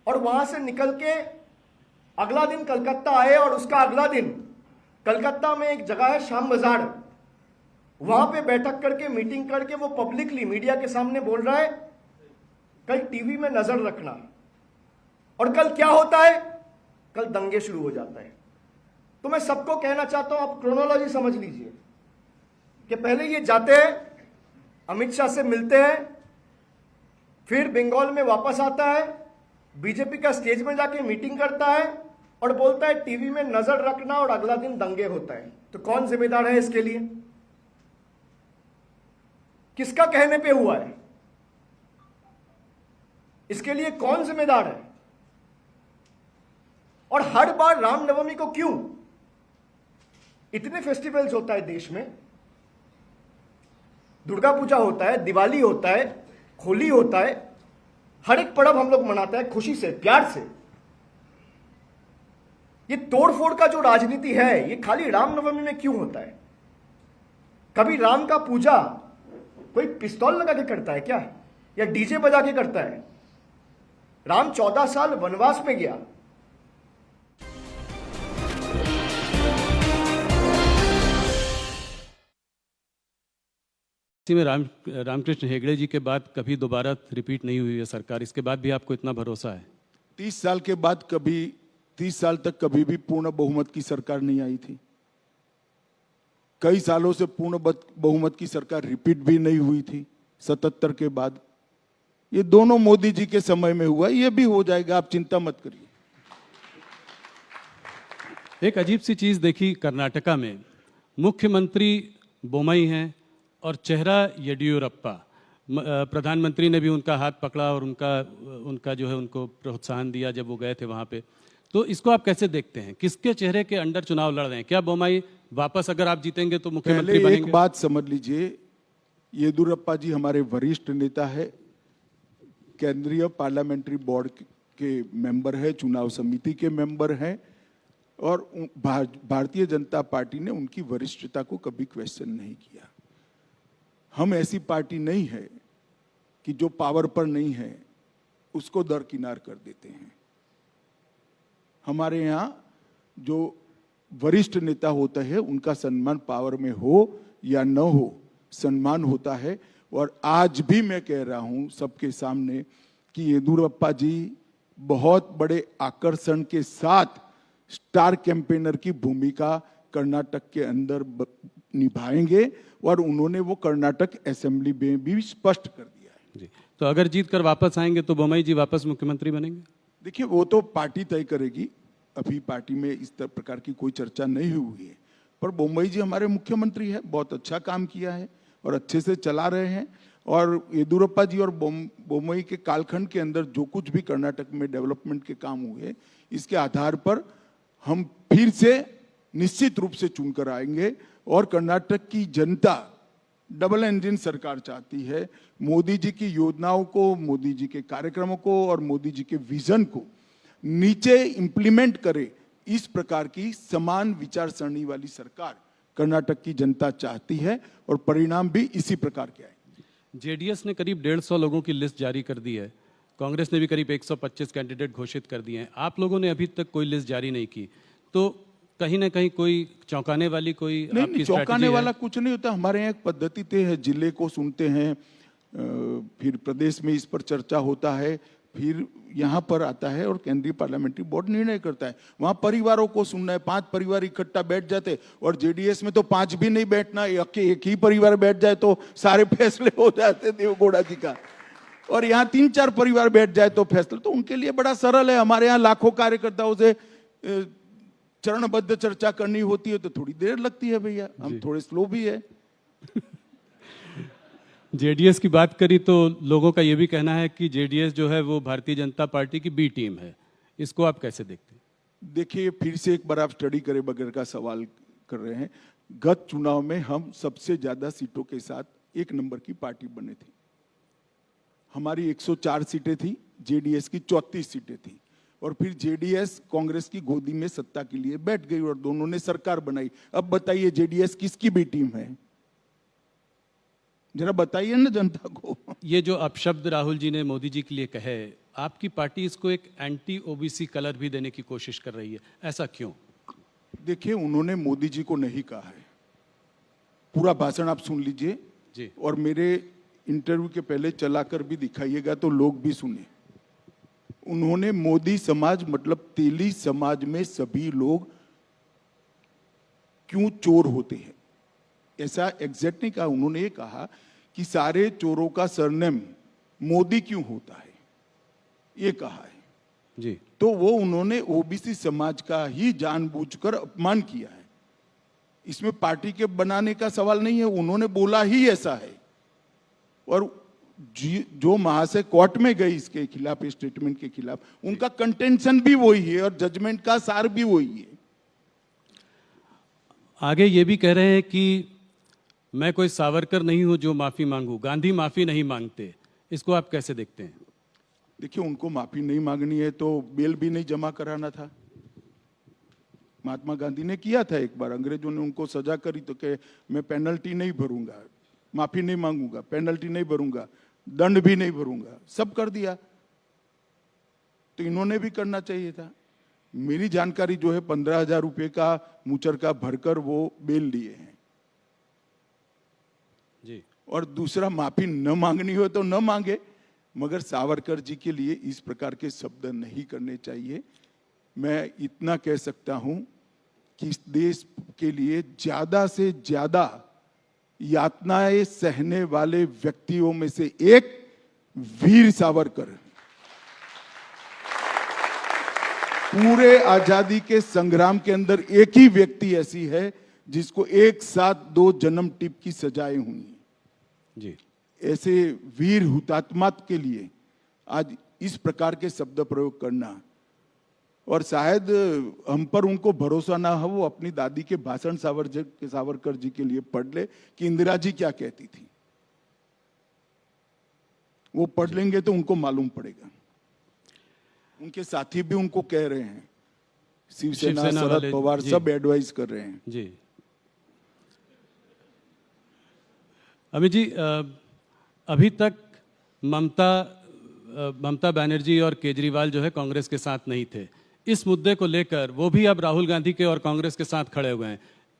और वहां से निकल के अगला दिन कलकत्ता आए और उसका अगला दिन कलकत्ता में एक जगह है श्याम बाजार, वहां पे बैठक करके मीटिंग करके वो पब्लिकली मीडिया के सामने बोल रहा है कल टीवी में नजर रखना। और कल क्या होता है? कल दंगे शुरू हो जाता है। तो मैं सबको कहना चाहता हूं, आप क्रोनोलॉजी समझ लीजिए कि पहले ये जाते हैं, अमित शाह से मिलते हैं, फिर बंगाल में वापस आता है, बीजेपी का स्टेज में जाके मीटिंग करता है और बोलता है टीवी में नजर रखना और अगला दिन दंगे होता है। तो कौन जिम्मेदार है इसके लिए? किसका कहने पे हुआ है? इसके लिए कौन जिम्मेदार है? और हर बार राम नवमी को क्यों? इतने फेस्टिवल्स होता है देश में, दुर्गा पूजा होता है, दिवाली होता है, होली होता है, हर एक पर्व हम लोग मनाते हैं खुशी से, प्यार से। ये तोड़फोड़ का जो राजनीति है ये खाली रामनवमी में क्यों होता है? कभी राम का पूजा कोई पिस्तौल लगा के करता है क्या, या डीजे बजा के करता है? राम 14 साल वनवास में गया। इसी में रामकृष्ण हेगड़े जी के बाद कभी दोबारा रिपीट नहीं हुई है सरकार, इसके बाद भी आपको इतना भरोसा है? 30 साल के बाद 30 साल तक कभी भी पूर्ण बहुमत की सरकार नहीं आई थी। कई सालों से पूर्ण बहुमत की सरकार रिपीट भी नहीं हुई थी 77 के बाद। ये दोनों मोदी जी के समय में हुआ, ये भी हो जाएगा, आप चिंता मत करिए। एक अजीब सी चीज देखी कर्नाटका में, मुख्यमंत्री बोमई हैं और चेहरा येडियुरप्पा। प्रधानमंत्री ने भी उनका हाथ पकड़ा और उनका जो है उनको प्रोत्साहन दिया जब वो गए थे वहां पे। तो इसको आप कैसे देखते हैं? किसके चेहरे के अंडर चुनाव लड़ रहे हैं? क्या बोमई वापस अगर आप जीतेंगे तो मुख्यमंत्री बनेंगे? एक बात समझ लीजिए, येदियुरप्पा जी हमारे वरिष्ठ नेता है, केंद्रीय पार्लियामेंट्री बोर्ड के मेंबर है, चुनाव समिति के मेंबर हैं, और भारतीय जनता पार्टी ने उनकी वरिष्ठता को कभी क्वेश्चन नहीं किया। हम ऐसी पार्टी नहीं है कि जो पावर पर नहीं है उसको दरकिनार कर देते हैं। हमारे यहाँ जो वरिष्ठ नेता होते हैं उनका सम्मान पावर में हो या न हो, सम्मान होता है। और आज भी मैं कह रहा हूं सबके सामने कि येदियुरप्पा जी बहुत बड़े आकर्षण के साथ स्टार कैंपेनर की भूमिका कर्नाटक के अंदर निभाएंगे, और उन्होंने वो कर्नाटक असेंबली में भी स्पष्ट कर दिया है। जी, तो अगर जीत कर वापस आएंगे तो बोमई जी वापस मुख्यमंत्री बनेंगे? देखिए, वो तो पार्टी तय करेगी, अभी पार्टी में इस प्रकार की कोई चर्चा नहीं हुई है। पर बोमई जी हमारे मुख्यमंत्री है, बहुत अच्छा काम किया है और अच्छे से चला रहे हैं। और येदियुरप्पा जी और बोमई के कालखंड के अंदर जो कुछ भी कर्नाटक में डेवलपमेंट के काम हुए, इसके आधार पर हम फिर से निश्चित रूप से चुनकर आएंगे। और कर्नाटक की जनता डबल इंजन सरकार चाहती है। मोदी जी की योजनाओं को, मोदी जी के कार्यक्रमों को और मोदी जी के विजन को नीचे इंप्लीमेंट करे, इस प्रकार की समान विचारसरणी वाली सरकार कर्नाटक की जनता चाहती है, और परिणाम भी इसी प्रकार के आए। जेडीएस ने करीब 150 लोगों की लिस्ट जारी कर दी है, कांग्रेस ने भी करीब 125 कैंडिडेट घोषित कर दिए हैं। आप लोगों ने अभी तक कोई लिस्ट जारी नहीं की, तो कहीं ना कहीं कोई चौंकाने वाली कोई नहीं, चौंकाने वाला कुछ नहीं होता। हमारे यहाँ एक पद्धति तय है, जिले को सुनते हैं, फिर प्रदेश में इस पर चर्चा होता है, फिर यहाँ पर आता है और केंद्रीय पार्लियामेंट्री बोर्ड निर्णय करता है। वहाँ परिवारों को सुनना है, 5 परिवार इकट्ठा बैठ जाते, और जेडीएस में तो 5 भी नहीं बैठना, एक ही परिवार बैठ जाए तो सारे फैसले हो जाते देवगौड़ा जी का। और यहाँ 3-4 परिवार बैठ जाए तो फैसला, तो उनके लिए बड़ा सरल है। हमारे यहाँ लाखों कार्यकर्ताओं से चरणबद्ध चर्चा करनी होती है तो थोड़ी देर लगती है भैया, हम थोड़े स्लो भी है। जेडीएस की बात करी तो लोगों का यह भी कहना है कि जेडीएस जो है वो भारतीय जनता पार्टी की बी टीम है, इसको आप कैसे देखते हैं? देखिए, फिर से एक बार आप स्टडी करे बगैर का सवाल कर रहे हैं। गत चुनाव में हम सबसे ज्यादा सीटों के साथ 1 नंबर की पार्टी बने थे। हमारी 104 सीटें थी, जेडीएस की 34 सीटें थी। और फिर जेडीएस कांग्रेस की गोदी में सत्ता के लिए बैठ गई और दोनों ने सरकार बनाई। अब बताइए जेडीएस किसकी भी टीम है? जरा बताइए ना जनता को। ये जो अपशब्द राहुल जी ने मोदी जी के लिए कहे, आपकी पार्टी इसको एक एंटी ओबीसी कलर भी देने की कोशिश कर रही है, ऐसा क्यों? देखिए, उन्होंने मोदी जी को नहीं कहा है। पूरा भाषण आप सुन लीजिए जी, और मेरे इंटरव्यू के पहले चलाकर भी दिखाइएगा तो लोग भी सुने। उन्होंने मोदी समाज मतलब तेली समाज में सभी लोग क्यों चोर होते हैं ऐसा एग्जैक्ट नहीं कहा। उन्होंने ये कहा कि सारे चोरों का सरनेम मोदी क्यों होता है, ये कहा है जी। तो वो उन्होंने ओबीसी समाज का ही जानबूझकर अपमान किया है। इसमें पार्टी के बनाने का सवाल नहीं है, उन्होंने बोला ही ऐसा है। और जो महाशय कोर्ट में गए इसके खिलाफ, स्टेटमेंट के खिलाफ, उनका कंटेंशन भी वही है और जजमेंट का सार भी वही है। आगे ये भी कह रहे हैं कि मैं कोई सावरकर नहीं हूं जो माफ़ी मांगू, गांधी माफ़ी नहीं मांगते। इसको आप कैसे देखते हैं? देखिए, उनको माफ़ी नहीं मांगनी है तो बेल भी नहीं जमा कराना था। महात्मा गांधी ने किया था एक बार, अंग्रेजों ने उनको सजा करी तो कहे मैं पेनल्टी नहीं भरूंगा, माफ़ी नहीं मांगूंगा, पेनल्टी नहीं भरूंगा, दंड भी नहीं भरूंगा, सब कर दिया। तो इन्होंने भी करना चाहिए था। मेरी जानकारी जो है 15,000 रुपये का मुचरका भरकर वो बेल लिए हैं जी। और दूसरा, माफी न मांगनी हो तो न मांगे, मगर सावरकर जी के लिए इस प्रकार के शब्द नहीं करने चाहिए। मैं इतना कह सकता हूं कि इस देश के लिए ज्यादा से ज्यादा यातनाएं सहने वाले व्यक्तियों में से एक वीर सावरकर, पूरे आजादी के संग्राम के अंदर एक ही व्यक्ति ऐसी है जिसको एक साथ 2 जन्म टिप की सजाएं हुई जी। ऐसे वीर हुतात्मा के लिए आज इस प्रकार के शब्द प्रयोग करना, और शायद हम पर उनको भरोसा ना हो, वो अपनी दादी के भाषण सावरकर जी के लिए पढ़ ले कि इंदिरा जी क्या कहती थी। वो पढ़ लेंगे तो उनको मालूम पड़ेगा। उनके साथी भी उनको कह रहे हैं, शिवसेना शरद पवार सब एडवाइस कर रहे हैं जी। अमित जी, अभी तक ममता बनर्जी और केजरीवाल जो है कांग्रेस के साथ नहीं थे। इस मुद्दे को लेकर वो भी अब राहुल गांधी के और कांग्रेस के साथ खड़े हुए हैं।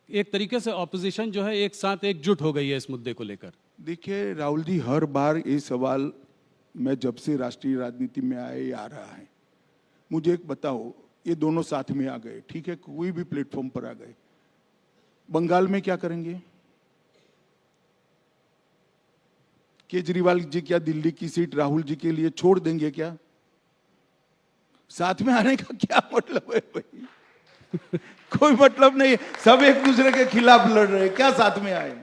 एक तरीके से ऑपोजिशन जो है एक साथ एकजुट हो गई है इस मुद्दे को लेकर। देखिए राहुल जी, हर बार ये सवाल मैं जब से राष्ट्रीय राजनीति में आए आ रहा है। मुझे एक बताओ, ये दोनों साथ में आ गए, ठीक है, कोई भी प्लेटफॉर्म पर आ गए, बंगाल में क्या करेंगे? केजरीवाल जी क्या दिल्ली की सीट राहुल जी के लिए छोड़ देंगे क्या? साथ में आने का क्या मतलब है भाई? कोई मतलब नहीं है, सब एक दूसरे के खिलाफ लड़ रहे हैं, क्या साथ में आए?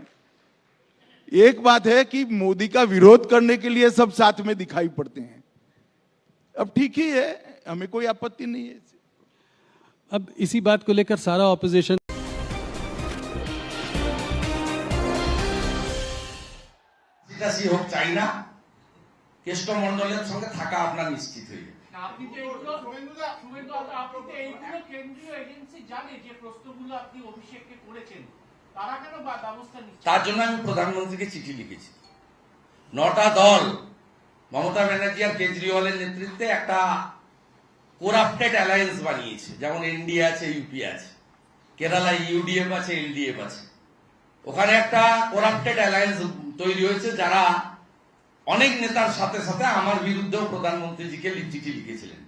एक बात है कि मोदी का विरोध करने के लिए सब साथ में दिखाई पड़ते हैं। अब ठीक ही है, हमें कोई आपत्ति नहीं है। अब इसी बात को लेकर सारा ऑपोजिशन হোক চাই না, কেষ্টমণ্ডলের সঙ্গে থাকা আপনার নিশ্চিত হয়ে যাবে। আপনি তো এইগুলো আপনি তো এইগুলো কেন্দ্রীয় এজেন্সি জানে যে প্রশ্নগুলো আপনি অভিষেককে করেছেন, তারা কেন ব্যবস্থা নিচ্ছে? তার জন্য আমি প্রধানমন্ত্রীকে চিঠি লিখেছি। 9টা দল মমতা ব্যানার্জি আর কেজরিওয়ালের নেতৃত্বে একটা করাপ্টেড অ্যালায়েন্স বানিয়েছে। যেমন এনডিএ আছে, ইউপি আছে, কেরালায় ইউডিএফ আছে, এলডিএফ আছে। ওখানে একটা করাপ্টেড অ্যালায়েন্স তৈরি হয়েছে, যারা অনেক নেতার সাথে সাথে আমার বিরুদ্ধেও প্রধানমন্ত্রীজিকে চিঠি লিখেছিলেন।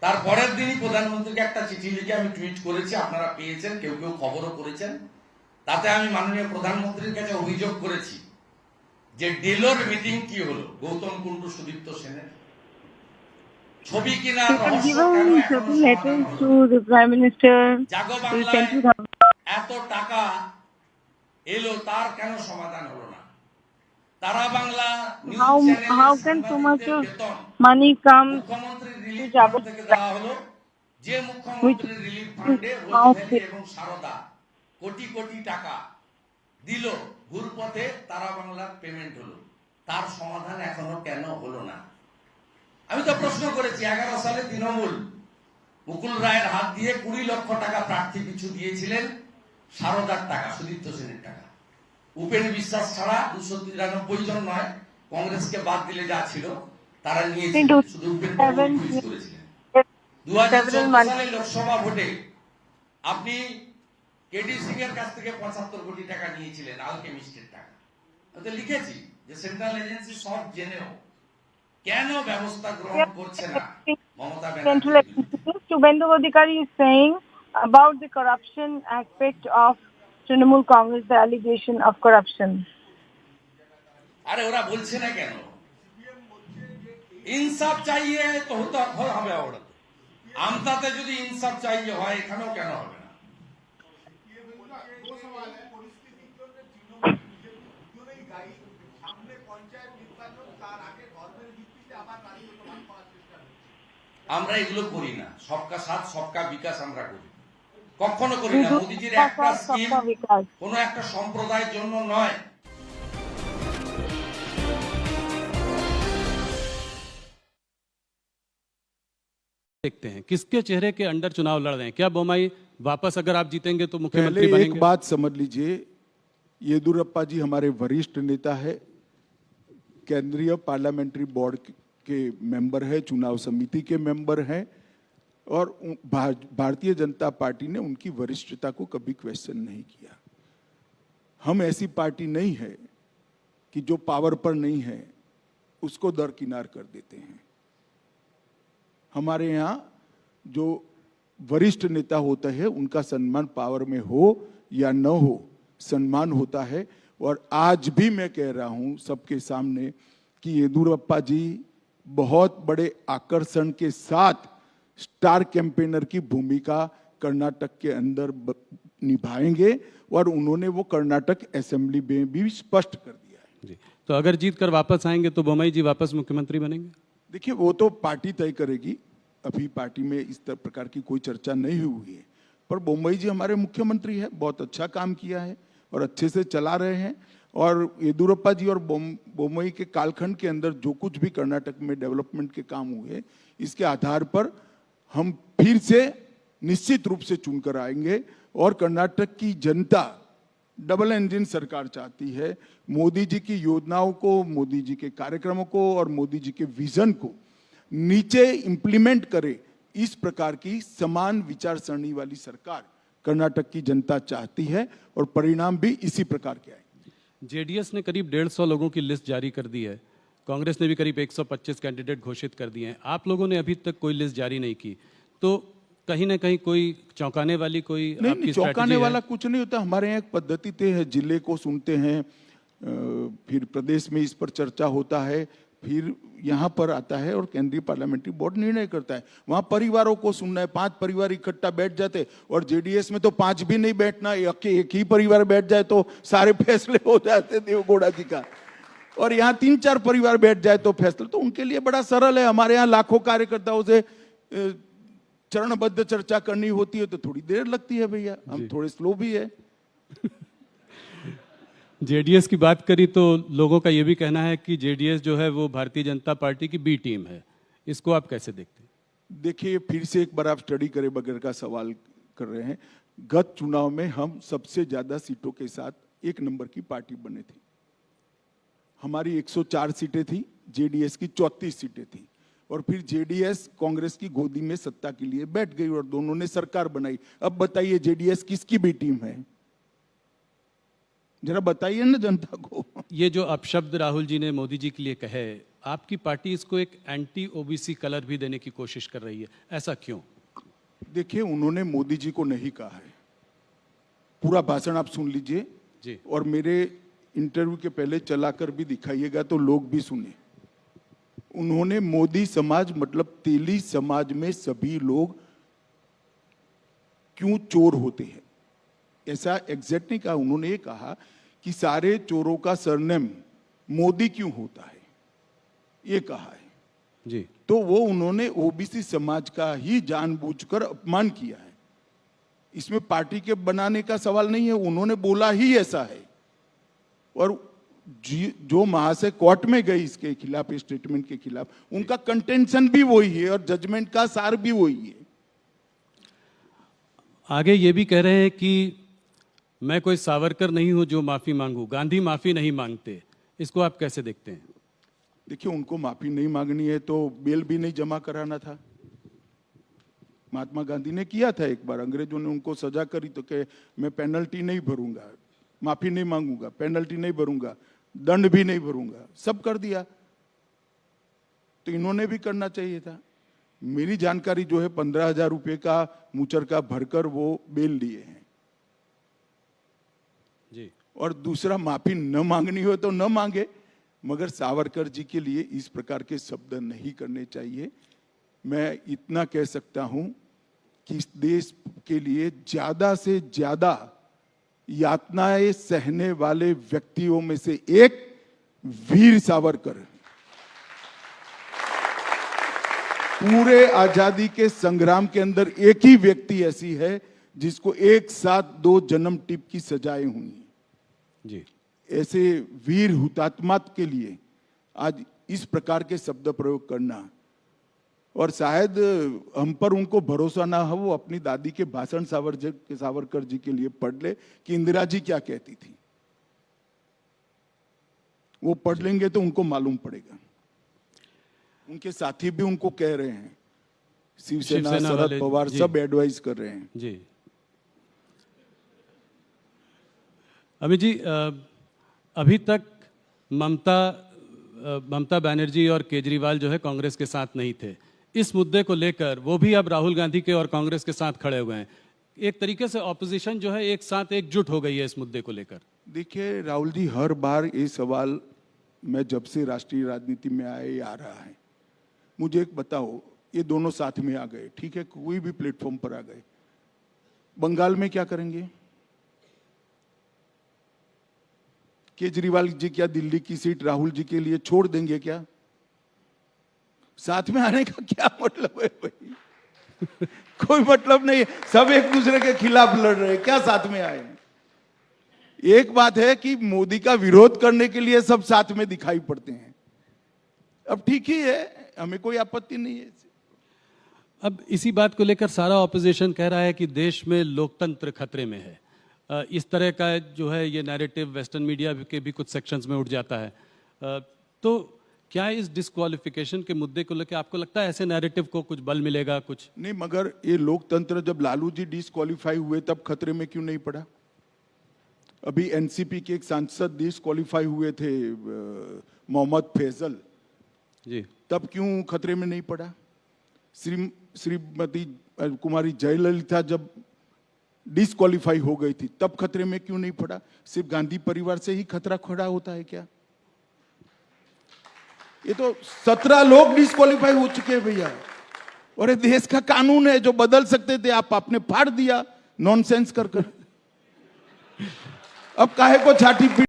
তার পরের দিনই প্রধানমন্ত্রীকে একটা চিঠি লিখে আমি টুইট করেছি, আপনারা পেয়েছেন, কেউ কেউ খবরও করেছেন। তাতে আমি মাননীয় প্রধানমন্ত্রীর কাছে অভিযোগ করেছি যে ডেলোর মিটিং কি হলো গৌতম কুণ্ডু সুদীপ্ত সেনের ছবি কিনা রহস্য কেন এখনো সমাধান হলো না? এত টাকা এলো, তার কেন সমাধান হলো না? তারা Bangla how can so much of money come মুখ্যমন্ত্রীর রিলিফ ফান্ড থেকে দেওয়া হলো, যে মুখ্যমন্ত্রীর রিলিফ ফান্ডে রোজভ্যালি এবং সারদা কোটি কোটি টাকা দিল, ঘুরপথে তারা বাংলার পেমেন্ট হলো, তার সমাধান এখনো কেন হলো না? আমি তো প্রশ্ন করেছি, 11 সালে তৃণমূল মুকুল রায়ের হাত দিয়ে 20 লক্ষ টাকা প্রার্থী পিছু দিয়েছিলেন, সারদার টাকা, সুদীপ্ত সেনের টাকা। উপেন বিশ্বাস ছাড়া 293 জন নয়, কংগ্রেসকে বাদ দিলে যা ছিল তারা নিয়েছিল, শুধু উপেন করেছিলেন। 2014 সালে লোকসভা ভোটে আপনি কেডি সিং এর কাছ থেকে 75 কোটি টাকা নিয়েছিলেন, আলকেমিস্টের টাকা। আমি লিখেছি যে সেন্ট্রাল এজেন্সি সব জেনেও কেন ব্যবস্থা গ্রহণ করছে না Mamata Banerjee? Shubhendu Adhikari is saying about the corruption aspect of Trinamool Congress, the allegation of corruption. আরে ওরা বলছে না কেন? ইনসাফ চাইয়ে তো হবে ওরা। আমতাতে যদি ইনসাফ চাইয়ে হয়, এখানেও কেন হবে না? আমরা এগুলো করি না। সবকা সাথ সবকা বিকাশ আমরা করি। কখনো করি না। মোদিজির একটা স্কিম কোনো একটা সম্প্রদায়ের জন্য নয়। देखते हैं किसके चेहरे के अंडर चुनाव लड़ रहे हैं। क्या बोमाई वापस अगर आप जीतेंगे तो पहले मुख्यमंत्री एक बनेंगे? बात समझ लीजिए, येदियुरप्पा जी हमारे वरिष्ठ नेता है, केंद्रीय पार्लियामेंट्री बोर्ड के मेंबर है, चुनाव समिति के मेंबर हैं, और भारतीय जनता पार्टी ने उनकी वरिष्ठता को कभी क्वेश्चन नहीं किया। हम ऐसी पार्टी नहीं है कि जो पावर पर नहीं है उसको दरकिनार कर देते हैं। हमारे यहाँ जो वरिष्ठ नेता होते हैं उनका सम्मान पावर में हो या न हो, सम्मान होता है। और आज भी मैं कह रहा हूं सबके सामने कि येदियुरप्पा जी बहुत बड़े आकर्षण के साथ स्टार कैंपेनर की भूमिका कर्नाटक के अंदर निभाएंगे, और उन्होंने वो कर्नाटक असेंबली में भी स्पष्ट कर दिया है। जी, तो अगर जीत कर वापस आएंगे तो बोमाई जी वापस मुख्यमंत्री बनेंगे? देखिए, वो तो पार्टी तय करेगी। अभी पार्टी में इस प्रकार की कोई चर्चा नहीं हुई है, पर बोम्बई जी हमारे मुख्यमंत्री है, बहुत अच्छा काम किया है और अच्छे से चला रहे हैं। और येदियुरप्पा जी और बोम्बई के कालखंड के अंदर जो कुछ भी कर्नाटक में डेवलपमेंट के काम हुए, इसके आधार पर हम फिर से निश्चित रूप से चुनकर आएंगे। और कर्नाटक की जनता डबल इंजन सरकार चाहती है। मोदी जी की योजनाओं को, मोदी जी के कार्यक्रमों को और मोदी जी के विजन को नीचे इंप्लीमेंट करे, इस प्रकार की समान विचार सरणी वाली सरकार कर्नाटक की जनता चाहती है, और परिणाम भी इसी प्रकार के आएंगे। जेडीएस ने करीब 150 लोगों की लिस्ट जारी कर दी है, कांग्रेस ने भी करीब 125 कैंडिडेट घोषित कर दिए हैं। आप लोगों ने अभी तक कोई लिस्ट जारी नहीं की, तो कहीं ना कहीं कोई चौंकाने वाली कोई नहीं, चौंकाने वाला कुछ नहीं होता। हमारे यहाँ एक पद्धति तय है, जिले को सुनते हैं, फिर प्रदेश में इस पर चर्चा होता है, फिर यहाँ पर आता है और केंद्रीय पार्लियामेंट्री बोर्ड निर्णय करता है। वहाँ परिवारों को सुनना है, 5 परिवार इकट्ठा बैठ जाते, और जेडीएस में तो 5 भी नहीं बैठना, एक ही परिवार बैठ जाए तो सारे फैसले हो जाते देवगौड़ा जी का। और यहाँ 3-4 परिवार बैठ जाए तो फैसला, तो उनके लिए बड़ा सरल है। हमारे यहाँ लाखों कार्यकर्ताओं से चरणबद्ध चर्चा करनी होती है तो थोड़ी देर लगती है भैया, हम थोड़े स्लो भी है। जेडीएस की बात करी तो लोगों का यह भी कहना है कि जेडीएस जो है वो भारतीय जनता पार्टी की बी टीम है, इसको आप कैसे देखते हैं? देखिए, फिर से एक बार आप स्टडी करे बगैर का सवाल कर रहे हैं। गत चुनाव में हम सबसे ज्यादा सीटों के साथ 1 नंबर की पार्टी बने थे। हमारी 104 सीटें थी, जेडीएस की 34 सीटें थी, और फिर जेडीएस कांग्रेस की गोदी में सत्ता के लिए बैठ गई और दोनों ने सरकार बनाई। अब बताइए जेडीएस किसकी बी टीम है? जरा बताइए ना जनता को। ये जो अपशब्द राहुल जी ने मोदी जी के लिए कहे, आपकी पार्टी इसको एक एंटी ओबीसी कलर भी देने की कोशिश कर रही है, ऐसा क्यों? देखिए, उन्होंने मोदी जी को नहीं कहा है। पूरा भाषण आप सुन लीजिए जी, और मेरे इंटरव्यू के पहले चलाकर भी दिखाइएगा तो लोग भी सुने। उन्होंने मोदी समाज मतलब तेली समाज में सभी लोग क्यों चोर होते हैं ऐसा एग्जैक्ट नहीं कहा। उन्होंने ये कहा कि सारे चोरों का सरनेम मोदी क्यों होता है, ये कहा है जी। तो वो उन्होंने ओबीसी समाज का ही जानबूझकर अपमान किया है। इसमें पार्टी के बनाने का सवाल नहीं है, उन्होंने बोला ही ऐसा है। और जो महाशय कोर्ट में गई इसके खिलाफ, स्टेटमेंट के खिलाफ, उनका कंटेंशन भी वही है और जजमेंट का सार भी वही है। आगे ये भी कह रहे हैं कि मैं कोई सावरकर नहीं हूं जो माफी मांगू, गांधी माफी नहीं मांगते, इसको आप कैसे देखते हैं? देखिए, उनको माफी नहीं मांगनी है तो बेल भी नहीं जमा कराना था। महात्मा गांधी ने किया था एक बार, अंग्रेजों ने उनको सजा करी तो कहे मैं पेनल्टी नहीं भरूंगा, माफी नहीं मांगूंगा, पेनल्टी नहीं भरूंगा, दंड भी नहीं भरूंगा, सब कर दिया। तो इन्होंने भी करना चाहिए था। मेरी जानकारी जो है 15,000 रुपए का मुचरका भरकर वो बेल लिए हैं जी। और दूसरा, माफी न मांगनी हो तो न मांगे, मगर सावरकर जी के लिए इस प्रकार के शब्द नहीं करने चाहिए। मैं इतना कह सकता हूं कि इस देश के लिए ज्यादा से ज्यादा यातनाएं सहने वाले व्यक्तियों में से एक वीर सावरकर है। पूरे आजादी के संग्राम के अंदर एक ही व्यक्ति ऐसी है जिसको एक साथ 2 जन्म टिप की सजाएं हुई हैं। जी, ऐसे वीर हुतात्मा के लिए आज इस प्रकार के शब्द प्रयोग करना, और शायद हम पर उनको भरोसा ना हो, वो अपनी दादी के भाषण सावरकर जी के लिए पढ़ ले कि इंदिरा जी क्या कहती थी। वो पढ़ लेंगे तो उनको मालूम पड़ेगा। उनके साथी भी उनको कह रहे हैं, शिवसेना शरद पवार सब एडवाइस कर रहे हैं। जी अमित जी, अभी तक ममता बनर्जी और केजरीवाल जो है कांग्रेस के साथ नहीं थे। इस मुद्दे को लेकर वो भी अब राहुल गांधी के और कांग्रेस के साथ खड़े हुए हैं। एक तरीके से ऑपोजिशन जो है एक साथ एकजुट हो गई है इस मुद्दे को लेकर। देखिए राहुल जी, हर बार ये सवाल मैं जब से राष्ट्रीय राजनीति में आए आ रहा है। मुझे एक बताओ, ये दोनों साथ में आ गए, ठीक है, कोई भी प्लेटफॉर्म पर आ गए, बंगाल में क्या करेंगे? केजरीवाल जी क्या दिल्ली की सीट राहुल जी के लिए छोड़ देंगे क्या? साथ में आने का क्या मतलब है भाई? कोई मतलब नहीं है, सब एक दूसरे के खिलाफ लड़ रहे हैं, क्या साथ में आए? एक बात है कि मोदी का विरोध करने के लिए सब साथ में दिखाई पड़ते हैं। अब ठीक ही है, हमें कोई आपत्ति नहीं है। अब इसी बात को लेकर सारा ऑपोजिशन कह रहा है कि देश में लोकतंत्र खतरे में है। इस तरह का जो है ये नैरेटिव वेस्टर्न मीडिया के भी कुछ सेक्शंस में उठ जाता है। तो क्या इस डिस्क्वालिफिकेशन के मुद्दे को लेकर आपको लगता है ऐसे नैरेटिव को कुछ बल मिलेगा? कुछ नहीं, मगर ये लोकतंत्र जब लालू जी डिस्क्वालीफाई हुए तब खतरे में क्यों नहीं पड़ा? अभी एनसीपी के एक सांसद डिस्क्वालीफाई हुए थे, मोहम्मद फैजल जी, तब क्यों खतरे में नहीं पड़ा? श्रीमती कुमारी जयललिता जब डिस्क्वालीफाई हो गई थी तब खतरे में क्यों नहीं पड़ा? सिर्फ गांधी परिवार से ही खतरा खड़ा होता है क्या? ये तो 17 लोग डिस्क्वालीफाई हो चुके हैं भैया, और ये देश का कानून है, जो बदल सकते थे आपने फाड़ दिया नॉनसेंस कर कर। अब काहे को छाती पीट।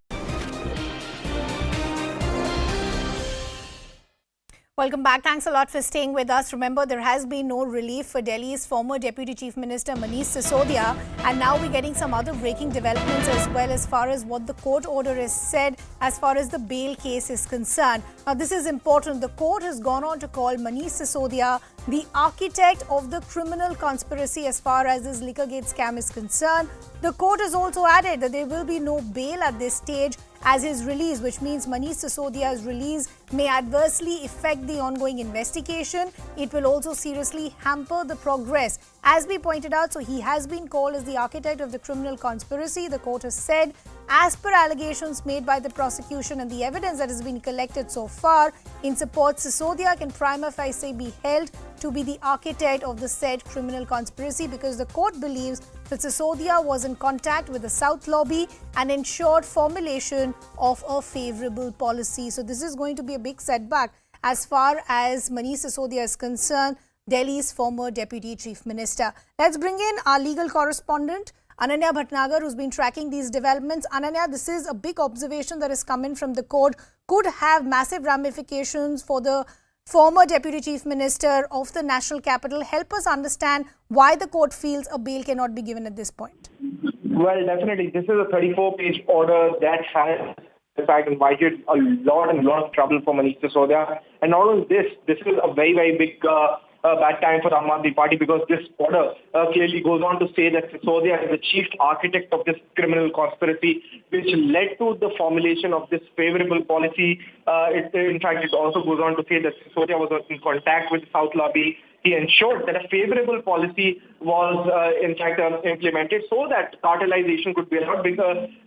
Welcome back. Thanks a lot for staying with us. Remember, there has been no relief for Delhi's former Deputy Chief Minister Manish Sisodia. And now we're getting some other breaking developments as well as far as what the court order has said as far as the bail case is concerned. Now, this is important. The court has gone on to call Manish Sisodia the architect of the criminal conspiracy as far as this Liquorgate scam is concerned. The court has also added that there will be no bail at this stage as his release, which means Manish Sisodia's release may adversely affect the ongoing investigation. It will also seriously hamper the progress. As we pointed out, so he has been called as the architect of the criminal conspiracy. The court has said, as per allegations made by the prosecution and the evidence that has been collected so far, in support, Sisodia can prima facie be held to be the architect of the said criminal conspiracy because the court believes that Sisodia was in contact with the South lobby and ensured formulation of a favourable policy. So this is going to be a big setback as far as Manish Sisodia is concerned, Delhi's former Deputy Chief Minister. Let's bring in our legal correspondent, Ananya Bhatnagar, who's been tracking these developments. Ananya, this is a big observation that has come in from the court, could have massive ramifications for the former Deputy Chief Minister of the National Capital. Help us understand why the court feels a bail cannot be given at this point. Well, definitely. This is a 34-page order that has, in fact, invited a lot of trouble for Manish Sisodia. And not only this is a very, very big bad time for the Aam Aadmi Party because this order clearly goes on to say that Sisodia is the chief architect of this criminal conspiracy, which led to the formulation of this favourable policy. In fact, it also goes on to say that Sisodia was in contact with the South lobby. He ensured that a favourable policy was, in fact, implemented so that cartelization could be allowed,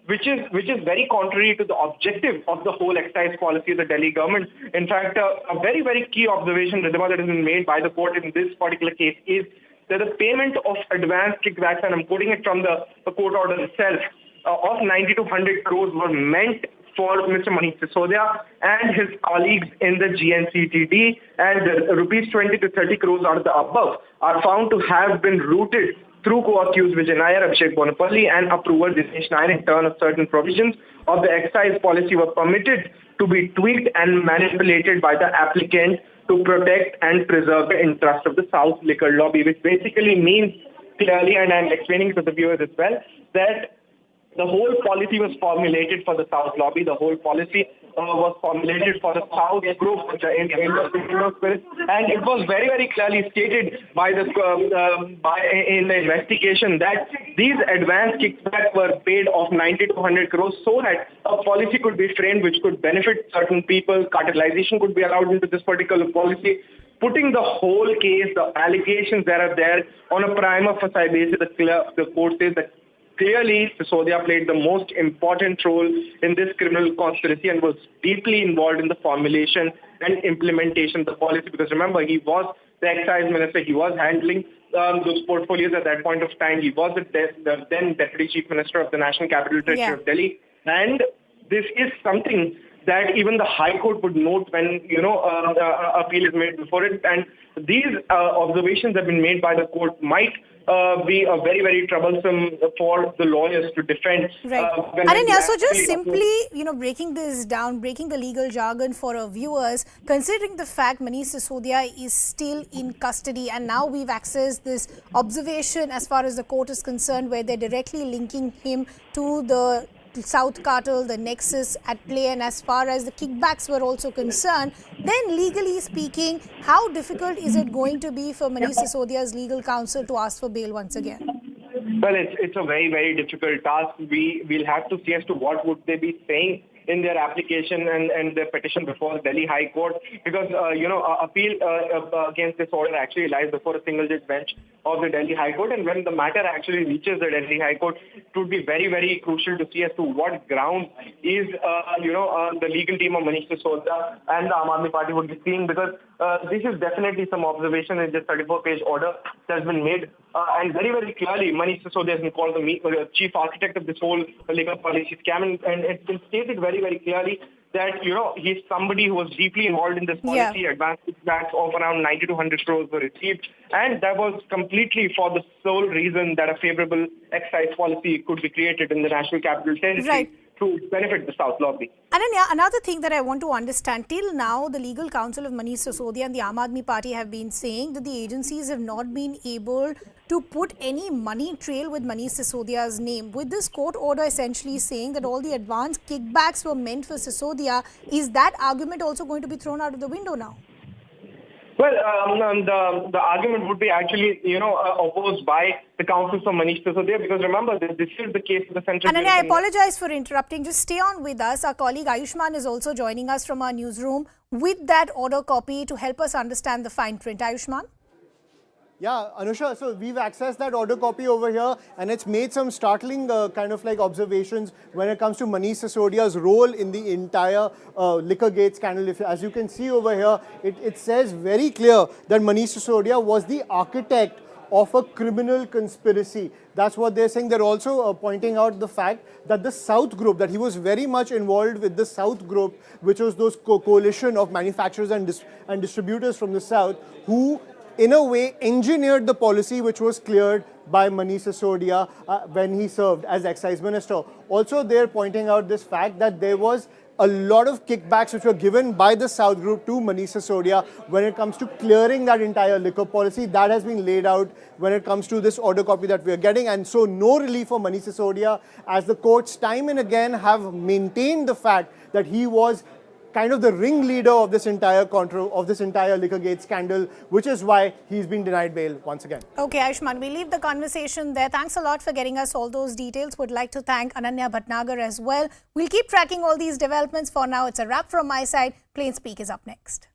which is very contrary to the objective of the whole excise policy of the Delhi government. In fact, a very, very key observation, Ridhima, that has been made by the court in this particular case is that the payment of advance kickbacks, and I'm quoting it from the court order itself, of 90 to 100 crores were meant for Mr. Manish Sisodia and his colleagues in the GNCTD, and rupees 20 to 30 crores out of the above are found to have been routed through co-accused Vijay Nair, Abhishek Bonapalli and approver Dinesh Nair in turn of certain provisions of the excise policy were permitted to be tweaked and manipulated by the applicant to protect and preserve the interest of the South liquor lobby, which basically means clearly, and I'm explaining to the viewers as well, that the whole policy was formulated for the South lobby. The whole policy was formulated for the South group in the spirit, and it was very, very clearly stated by the in the investigation that these advance kickbacks were paid of 90 to 100 crores so that a policy could be framed which could benefit certain people. Cartelization could be allowed into this particular policy. Putting the whole case, the allegations that are there on a prima facie basis, the court says that clearly Sisodia played the most important role in this criminal conspiracy and was deeply involved in the formulation and implementation of the policy. Because remember, he was the excise minister, he was handling those portfolios at that point of time. He was the then deputy chief minister of the National Capital Territory of Delhi. And this is something that even the High Court would note when, appeal is made before it. And these observations have been made by the court might be very, very troublesome for the lawyers to defend. Right. Ananya, so just simply, breaking this down, breaking the legal jargon for our viewers, considering the fact Manish Sisodia is still in custody, and now we've accessed this observation as far as the court is concerned, where they're directly linking him to the South cartel, the nexus at play, and as far as the kickbacks were also concerned, then legally speaking, how difficult is it going to be for Manish Sisodia's legal counsel to ask for bail once again? Well, it's a very, very difficult task. We'll have to see as to what would they be saying in their application and their petition before the Delhi High Court, because appeal against this order actually lies before a single judge bench of the Delhi High Court, and when the matter actually reaches the Delhi High Court, it would be very, very crucial to see as to what grounds is the legal team of Manish Sisodia and the Aam Aadmi Party would be seeing, because this is definitely some observation in this 34-page order that has been made, and very, very clearly Manish Sisodia has been called the chief architect of this whole liquor policy scam, and it's been stated very, very clearly that, he's somebody who was deeply involved in this policy. Advance kickbacks of around 90 to 100 crores were received, and that was completely for the sole reason that a favorable excise policy could be created in the National Capital Territory to benefit the South lobby. Ananya, another thing that I want to understand, till now the legal counsel of Manish Sisodia and the Aam Aadmi Party have been saying that the agencies have not been able to put any money trail with Manish Sisodia's name. With this court order essentially saying that all the advance kickbacks were meant for Sisodia, is that argument also going to be thrown out of the window now? Well, the argument would be actually, opposed by the counsel for Manish Sisodia, because remember, this is the case of the central. Ananya, I apologize for interrupting. Just stay on with us. Our colleague Ayushman is also joining us from our newsroom with that order copy to help us understand the fine print. Ayushman? Yeah, Anusha, so we've accessed that order copy over here, and it's made some startling kind of like observations when it comes to Manish Sisodia's role in the entire Liquorgate scandal. As you can see over here, it says very clear that Manish Sisodia was the architect of a criminal conspiracy. That's what they're saying. They're also pointing out the fact that the South Group, that he was very much involved with the South Group, which was those coalition of manufacturers and distributors from the South, who in a way engineered the policy which was cleared by Manish Sisodia when he served as excise minister. Also, they're pointing out this fact that there was a lot of kickbacks which were given by the South Group to Manish Sisodia when it comes to clearing that entire liquor policy. That has been laid out when it comes to this order copy that we are getting. And so no relief for Manish Sisodia, as the courts time and again have maintained the fact that he was kind of the ringleader of this entire Liquorgate scandal, which is why he's been denied bail once again. Okay, Ayushman, we leave the conversation there. Thanks a lot for getting us all those details. Would like to thank Ananya Bhatnagar as well. We'll keep tracking all these developments. For now, it's a wrap from my side. Plain Speak is up next.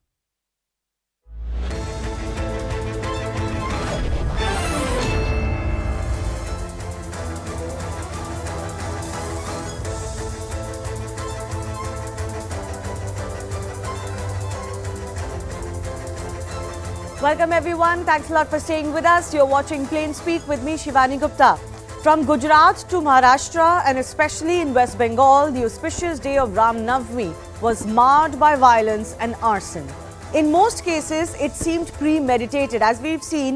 Welcome everyone. Thanks a lot for staying with us. You're watching Plain Speak with me, Shivani Gupta. From Gujarat to Maharashtra and especially in West Bengal, the auspicious day of Ram Navami was marred by violence and arson. In most cases, it seemed premeditated. As we've seen,